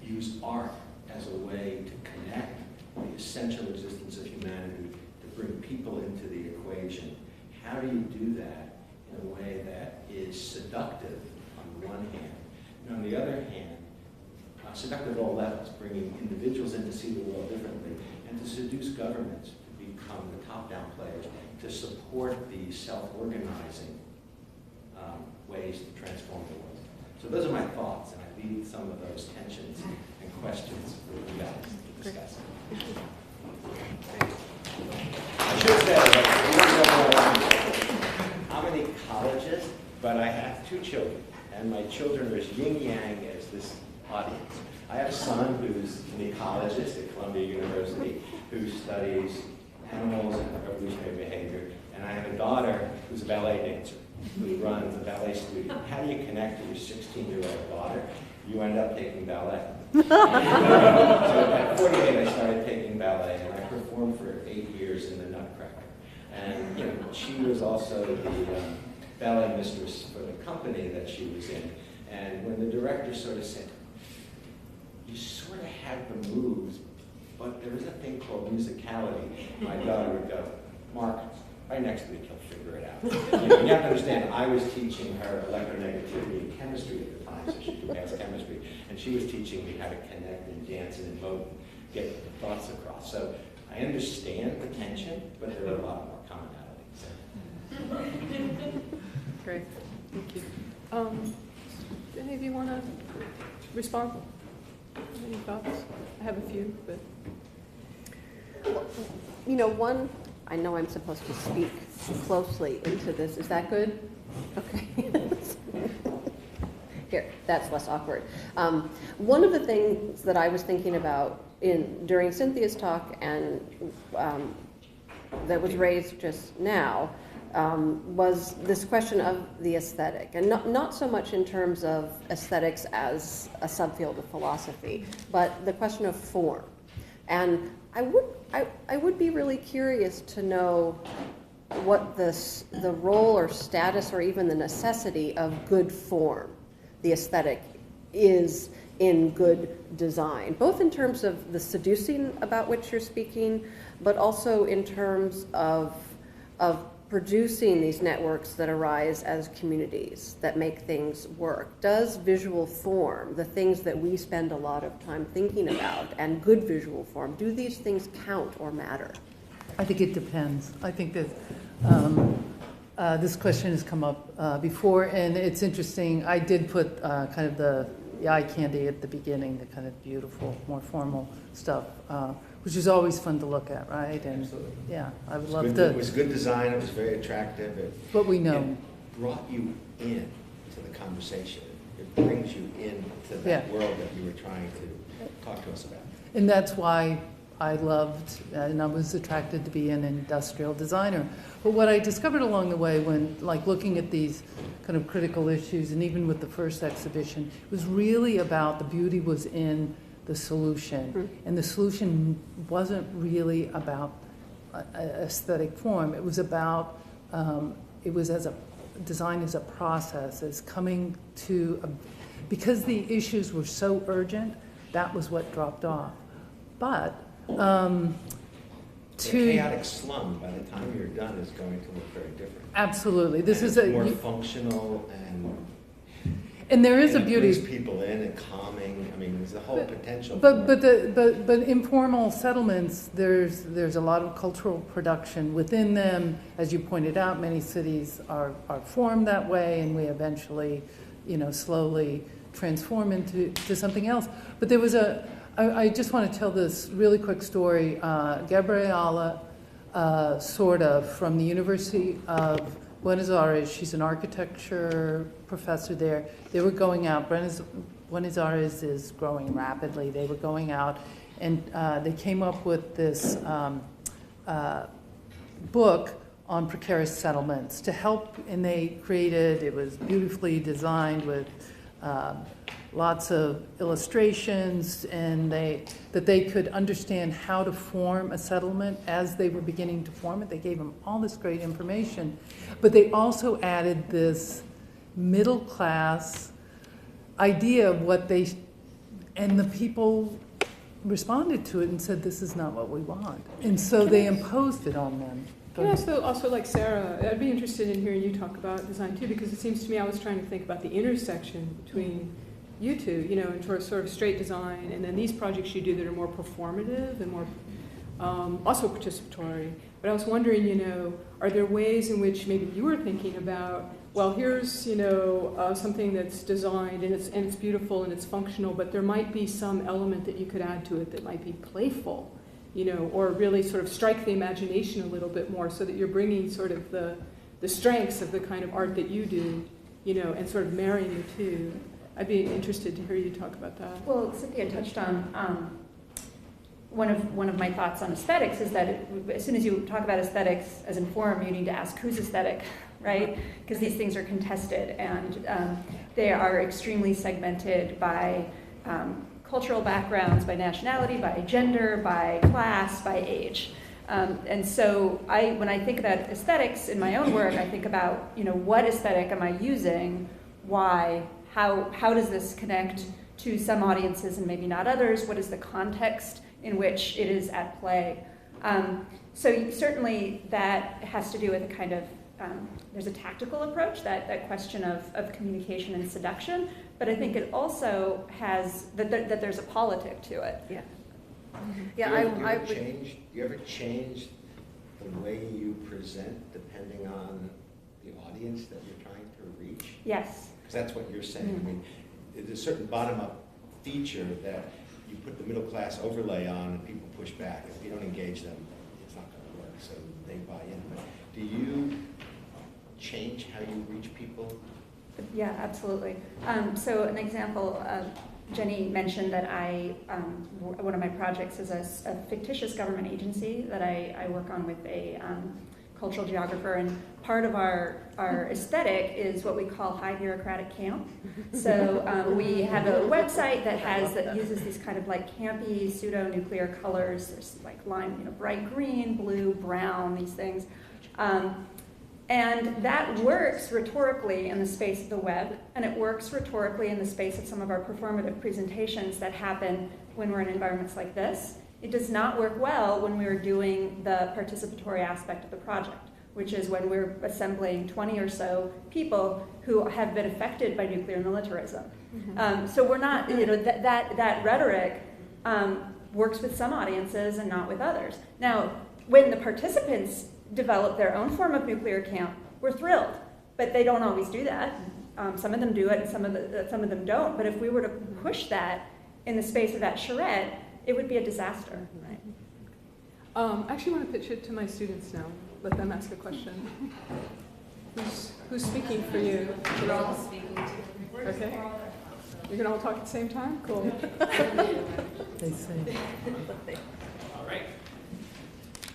use art as a way to connect the essential existence of humanity, to bring people into the equation. How do you do that in a way that is seductive on the one hand, and on the other hand, seductive at all levels, bringing individuals in to see the world differently, and to seduce governments to become the top-down players, to support the self-organizing ways to transform the world. So those are my thoughts, and I leave some of those tensions and questions for you guys to discuss. I should say that I'm an ecologist, but I have two children, and my children are as yin-yang as this audience. I have a son who's an ecologist at Columbia University who studies animals and evolutionary behavior, and I have a daughter who's a ballet dancer who runs a ballet studio. How do you connect to your 16-year-old daughter? You end up taking ballet. So at 48, I started taking ballet, and I performed for 8 years in the Nutcracker. And she was also the ballet mistress for the company that she was in. And when the director sort of said, you sort of have the moves, but there is a thing called musicality, my daughter would go, Mark, right next to me, he'll figure it out. You have to understand, I was teaching her electronegativity and chemistry at the time, so she took advanced chemistry, and she was teaching me how to connect and dance and emote, get the thoughts across. So I understand the tension, but there are a lot more commonalities. Great, thank you. Do any of you want to respond? Any thoughts? I have a few, but... One, I know I'm supposed to speak closely into this. Is that good? Okay. Here, that's less awkward. One of the things that I was thinking about during Cynthia's talk and that was raised just now was this question of the aesthetic, and not so much in terms of aesthetics as a subfield of philosophy, but the question of form. And I would be really curious to know what the role or status or even the necessity of good form, the aesthetic, is in good design, both in terms of the seducing about which you're speaking, but also in terms of producing these networks that arise as communities that make things work, does visual form, the things that we spend a lot of time thinking about, and good visual form, do these things count or matter? I think it depends. I think that this question has come up before, and it's interesting. I did put kind of the eye candy at the beginning, the kind of beautiful, more formal stuff, which is always fun to look at, right? And Absolutely. yeah, I would It love was to. It was good design, it was very attractive. But we know. It brought you in to the conversation. It brings you into that world that you were trying to talk to us about. And that's why I loved, and I was attracted to be an industrial designer. But what I discovered along the way when, like, looking at these kind of critical issues, and even with the first exhibition, it was really about the beauty was in the solution. Mm-hmm. And the solution wasn't really about aesthetic form. It was about, it was as a design as a process, as coming to, because the issues were so urgent, that was what dropped off. But The chaotic slum, by the time you're done, is going to look very different. Absolutely, this And is it's more functional and there is a it beauty. brings people in and calming. I mean, there's a whole potential. But informal settlements, there's a lot of cultural production within them. As you pointed out, many cities are formed that way, and we eventually, slowly transform into something else. But there was I just want to tell this really quick story. Gabriela, sort of, from the University of Buenos Aires, she's an architecture professor there. They were going out, Buenos Aires is growing rapidly. They were going out and they came up with this book on precarious settlements to help, and they created, it was beautifully designed with lots of illustrations, and that they could understand how to form a settlement as they were beginning to form it. They gave them all this great information, but they also added this middle class idea of what they, and the people responded to it and said, this is not what we want. And so they imposed it on them. Yeah, so also like Sarah, I'd be interested in hearing you talk about design too, because it seems to me I was trying to think about the intersection between you two, in sort of straight design, and then these projects you do that are more performative and more also participatory. But I was wondering, are there ways in which maybe you were thinking about, well, here's something that's designed and it's beautiful and it's functional, but there might be some element that you could add to it that might be playful, or really sort of strike the imagination a little bit more, so that you're bringing sort of the strengths of the kind of art that you do, and sort of marrying the two. I'd be interested to hear you talk about that. Well, Cynthia touched on one of my thoughts on aesthetics is that as soon as you talk about aesthetics as in form, you need to ask who's aesthetic, right? Because these things are contested, and they are extremely segmented by cultural backgrounds, by nationality, by gender, by class, by age. And so when I think about aesthetics in my own work, I think about, what aesthetic am I using? Why? How does this connect to some audiences and maybe not others? What is the context in which it is at play? So certainly that has to do with a kind of, there's a tactical approach, that question of communication and seduction, but I think it also has, that there's a politic to it. Yeah. Do you ever change the way you present depending on the audience that you're trying to reach? Yes. Because that's what you're saying. I mean, there's a certain bottom-up feature that you put the middle class overlay on and people push back. If you don't engage them, it's not going to work, so they buy in. But do you change how you reach people? Yeah, absolutely. So an example, Jenny mentioned that one of my projects is a fictitious government agency that I work on with a cultural geographer, and part of our aesthetic is what we call high bureaucratic camp. So we have a website that uses these kind of like campy pseudo-nuclear colors. There's like lime, bright green, blue, brown, these things. And that works rhetorically in the space of the web, and it works rhetorically in the space of some of our performative presentations that happen when we're in environments like this. It does not work well when we are doing the participatory aspect of the project, which is when we're assembling 20 or so people who have been affected by nuclear militarism. So we're not, that rhetoric works with some audiences and not with others. Now, when the participants develop their own form of nuclear camp, we're thrilled, but they don't always do that. Some of them do it and some of them don't, but if we were to push that in the space of that charrette, it would be a disaster. Right? I actually want to pitch it to my students now. Let them ask a question. Who's speaking for you? We're all speaking to. Okay. You're going to all talk at the same time? Cool. They say. All right.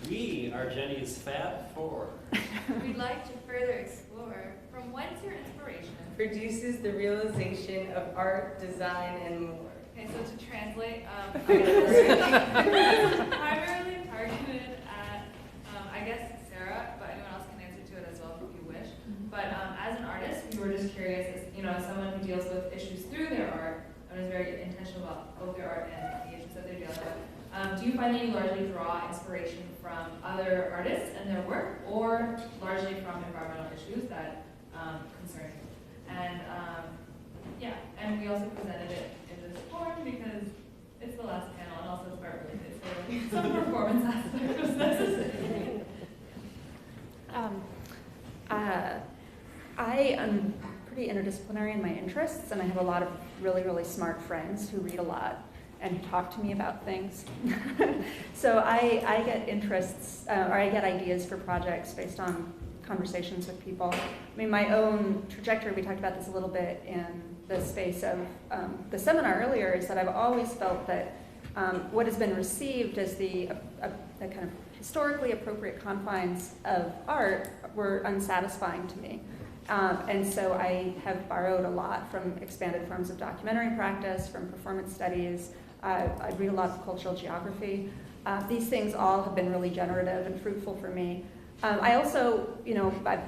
We are Jenny's Fab Four. We'd like to further explore from whence your inspiration produces the realization of art, design, and more. Okay, so to translate, primarily targeted at, I guess, Sarah, but anyone else can answer to it as well if you wish. But as an artist, we were just curious, as someone who deals with issues through their art, and is very intentional about both their art and the issues that they're dealing with. Do you find that you largely draw inspiration from other artists and their work, or largely from environmental issues that concern you? And and we also presented it in this form because it's the last panel and also it's art related, so some performance aspect was necessary. I am pretty interdisciplinary in my interests, and I have a lot of really, really smart friends who read a lot and talk to me about things. So I get interests, or I get ideas for projects based on conversations with people. I mean, my own trajectory, we talked about this a little bit in the space of the seminar earlier, is that I've always felt that what has been received as the kind of historically appropriate confines of art were unsatisfying to me. And so I have borrowed a lot from expanded forms of documentary practice, from performance studies. I read a lot of cultural geography. These things all have been really generative and fruitful for me. I also, I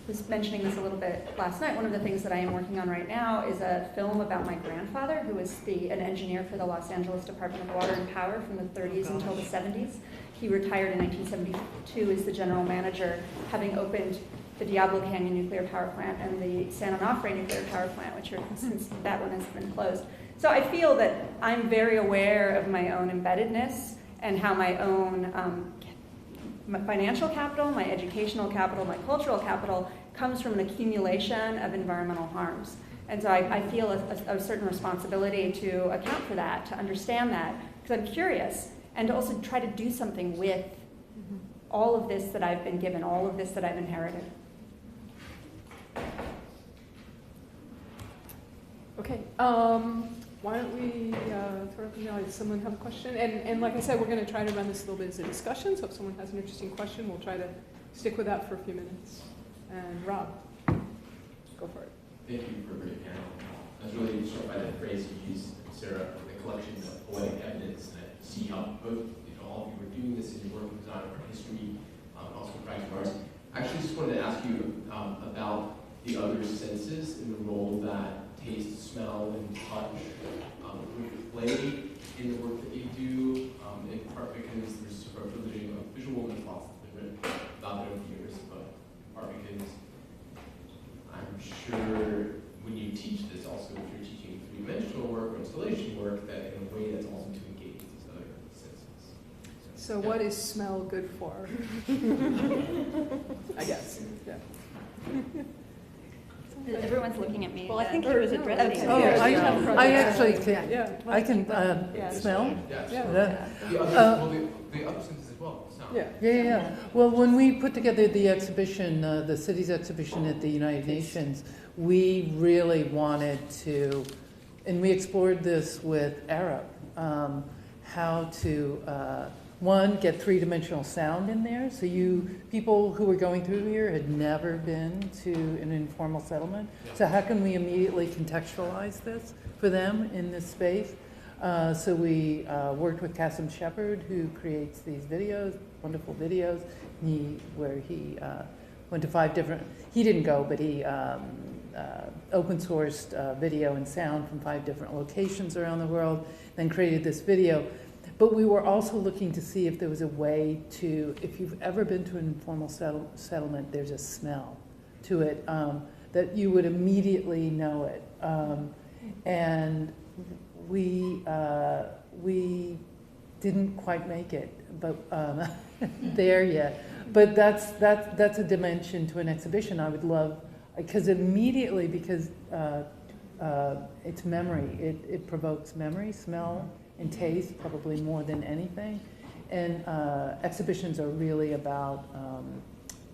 was mentioning this a little bit last night. One of the things that I am working on right now is a film about my grandfather, who was an engineer for the Los Angeles Department of Water and Power from the 30s until the 70s. He retired in 1972 as the general manager, having opened the Diablo Canyon nuclear power plant and the San Onofre nuclear power plant, which are, since that one has been closed. So I feel that I'm very aware of my own embeddedness and how my own my financial capital, my educational capital, my cultural capital comes from an accumulation of environmental harms. And so I feel a certain responsibility to account for that, to understand that, because I'm curious, and to also try to do something with all of this that I've been given, all of this that I've inherited. Okay, why don't we throw up, does someone have a question? And like I said, we're going to try to run this a little bit as a discussion, so if someone has an interesting question, we'll try to stick with that for a few minutes. And Rob, go for it. Thank you for a great panel. I was really struck by that phrase you used, Sarah, the collection of poetic evidence, and I see how both, all of you were doing this in your work in design art history, also practical arts. I actually just wanted to ask you about the other senses and the role that taste, smell, and touch play in the work that you do, in part because there's sort of a religion of visual women's thoughts that's been written about that over the years, but in part because I'm sure when you teach this also, if you're teaching three-dimensional work or installation work, that in a way that's also to engage these other senses. So yeah. What is smell good for? I guess, yeah. Everyone's looking at me. Well, I think he was addressing. Oh, I actually can. Yeah. I can smell. Yeah. The other senses as well. Sound. Yeah. Well, when we put together the exhibition, the city's exhibition at the United Nations, we really wanted to, and we explored this with Arab, how to one, get three-dimensional sound in there. So people who were going through here had never been to an informal settlement. So how can we immediately contextualize this for them in this space? So we worked with Kasim Shepard, who creates these videos, wonderful videos, where he went to 5 different, he didn't go, but he open sourced video and sound from 5 different locations around the world, then created this video. But we were also looking to see if there was a way to, if you've ever been to an informal settlement, there's a smell to it that you would immediately know it. And we didn't quite make it, but there yet. But that's a dimension to an exhibition I would love, because immediately, because it's memory. It provokes memory, smell, and taste, probably more than anything. And exhibitions are really about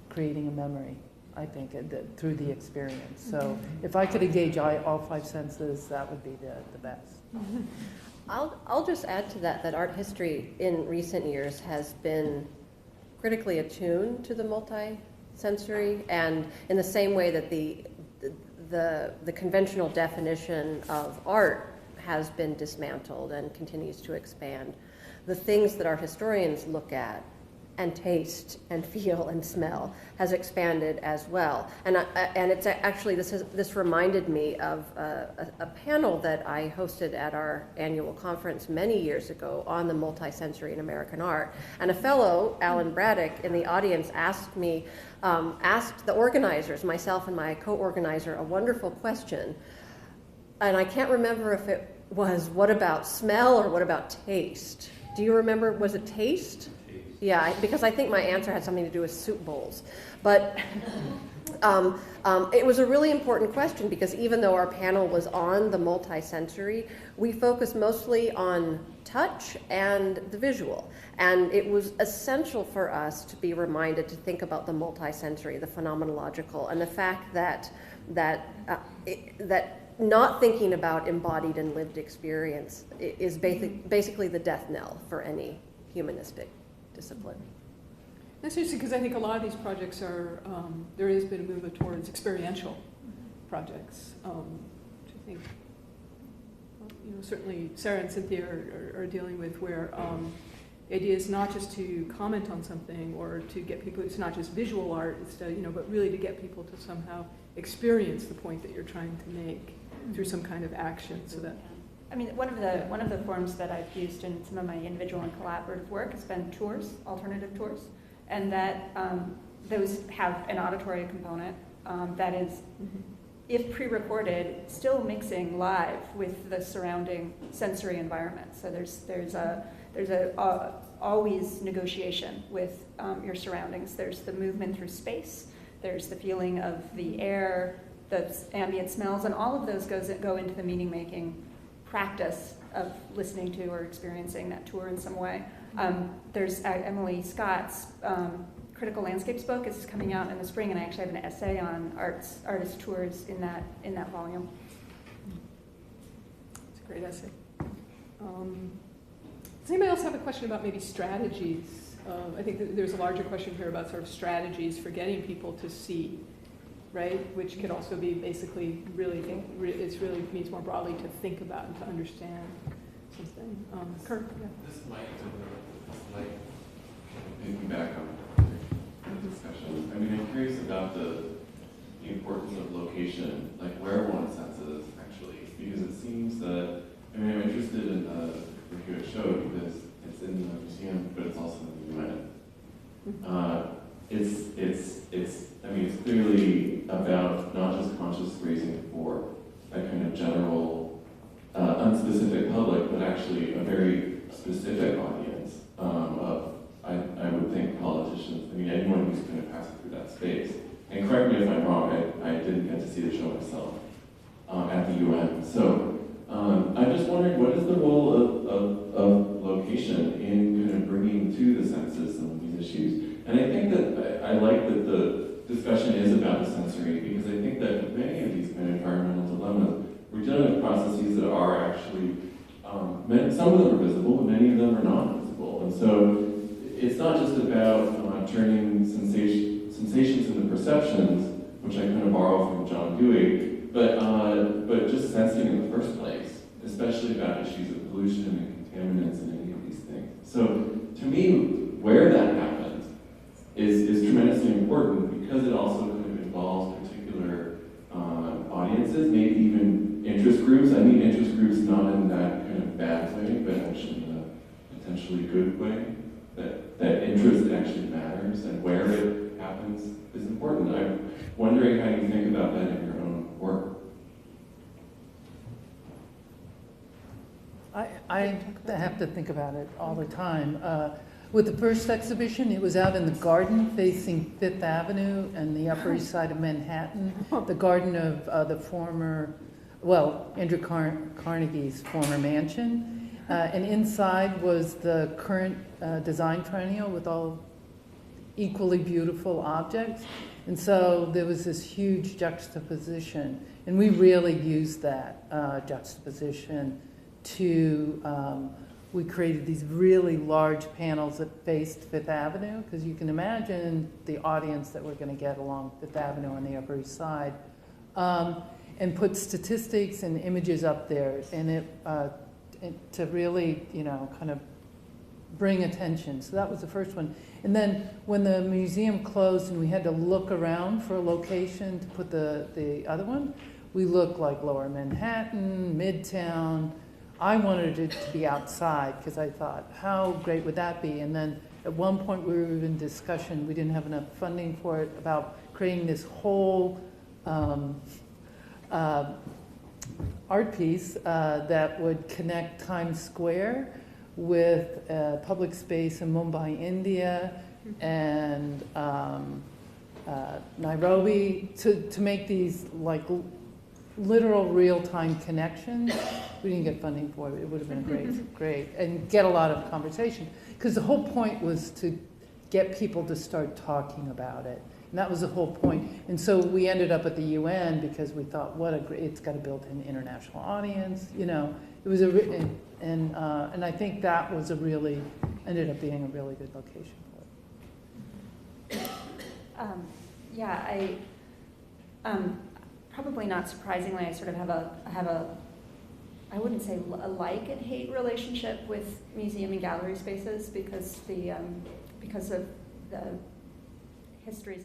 creating a memory, I think, through the experience. So if I could engage all five senses, that would be the best. I'll just add to that art history in recent years has been critically attuned to the multi-sensory, and in the same way that the conventional definition of art has been dismantled and continues to expand, the things that art historians look at and taste and feel and smell has expanded as well. And it's actually, this reminded me of a panel that I hosted at our annual conference many years ago on the multisensory in American art. And a fellow, Alan Braddock, in the audience asked the organizers, myself and my co-organizer, a wonderful question. And I can't remember if it was what about smell or what about taste? Do you remember, was it taste? Yeah, because I think my answer had something to do with soup bowls. But it was a really important question, because even though our panel was on the multisensory, we focused mostly on touch and the visual. And it was essential for us to be reminded to think about the multisensory, the phenomenological, and the fact that not thinking about embodied and lived experience is basically the death knell for any humanistic discipline. That's interesting, because I think a lot of these projects are, there has been a movement towards experiential projects, which I think, certainly Sarah and Cynthia are dealing with, where the idea is not just to comment on something or to get people, it's not just visual art, it's to, but really to get people to somehow experience the point that you're trying to make through some kind of action, so that. I mean, one of the forms that I've used in some of my individual and collaborative work has been tours, alternative tours, and that those have an auditory component that is, if pre-recorded, still mixing live with the surrounding sensory environment. So there's always negotiation with your surroundings. There's the movement through space. There's the feeling of the air, the ambient smells, and all of those go into the meaning-making practice of listening to or experiencing that tour in some way. There's Emily Scott's Critical Landscapes book is coming out in the spring, and I actually have an essay on artist tours in that volume. It's a great essay. Does anybody else have a question about maybe strategies? I think there's a larger question here about sort of strategies for getting people to see, right? Which could also be basically it really means more broadly to think about and to understand something. Kirk, yeah. This might piggyback on the discussion. I mean, I'm curious about the importance of location, like where one senses actually, because it seems that, I mean, I'm interested in the Hewitt show because it's in the museum, but it's also in the UN. It's clearly about not just conscious raising for a kind of general, unspecific public, but actually a very specific audience of, I would think, politicians. I mean, anyone who's kind of passing through that space. And correct me if I'm wrong, I didn't get to see the show myself at the UN. So I'm just wondering, what is the role of location in kind of bringing to the senses some of these issues? And I think that I like that the discussion is about the sensory, because I think that many of these kind of environmental dilemmas, we're dealing with processes that are actually, some of them are visible, but many of them are not visible. And so it's not just about turning sensations into perceptions, which I kind of borrow from John Dewey, but just sensing in the first place, especially about issues of pollution and contaminants and any of these things. So to me, where that happens is tremendously important, because it also kind of involves particular audiences, maybe even interest groups. I mean interest groups not in that kind of bad way, but actually in potentially good way, that interest actually matters and where it happens is important. I'm wondering how you think about that in your own work. I have to think about it all the time. With the first exhibition, it was out in the garden facing Fifth Avenue and the Upper East Side of Manhattan, the garden of the former, well, Andrew Carnegie's former mansion. And inside was the current design triennial with all equally beautiful objects. And so there was this huge juxtaposition. And we really used that juxtaposition to, we created these really large panels that faced Fifth Avenue, because you can imagine the audience that we're going to get along Fifth Avenue on the Upper East Side, and put statistics and images up there, and to really, kind of bring attention. So that was the first one. And then when the museum closed and we had to look around for a location to put the other one, we looked like Lower Manhattan, Midtown. I wanted it to be outside because I thought, how great would that be? And then at one point we were in discussion, we didn't have enough funding for it, about creating this whole art piece that would connect Times Square with public space in Mumbai, India, and Nairobi, to make these like literal real-time connections. We didn't get funding for it. It would have been great, and get a lot of conversation. Because the whole point was to get people to start talking about it. And that was the whole point. And so we ended up at the UN because we thought, what a great, it's got a built-in international audience. It was and I think that was ended up being a really good location for it. Probably not surprisingly, I sort of have a I wouldn't say a like and hate relationship with museum and gallery spaces because of the histories of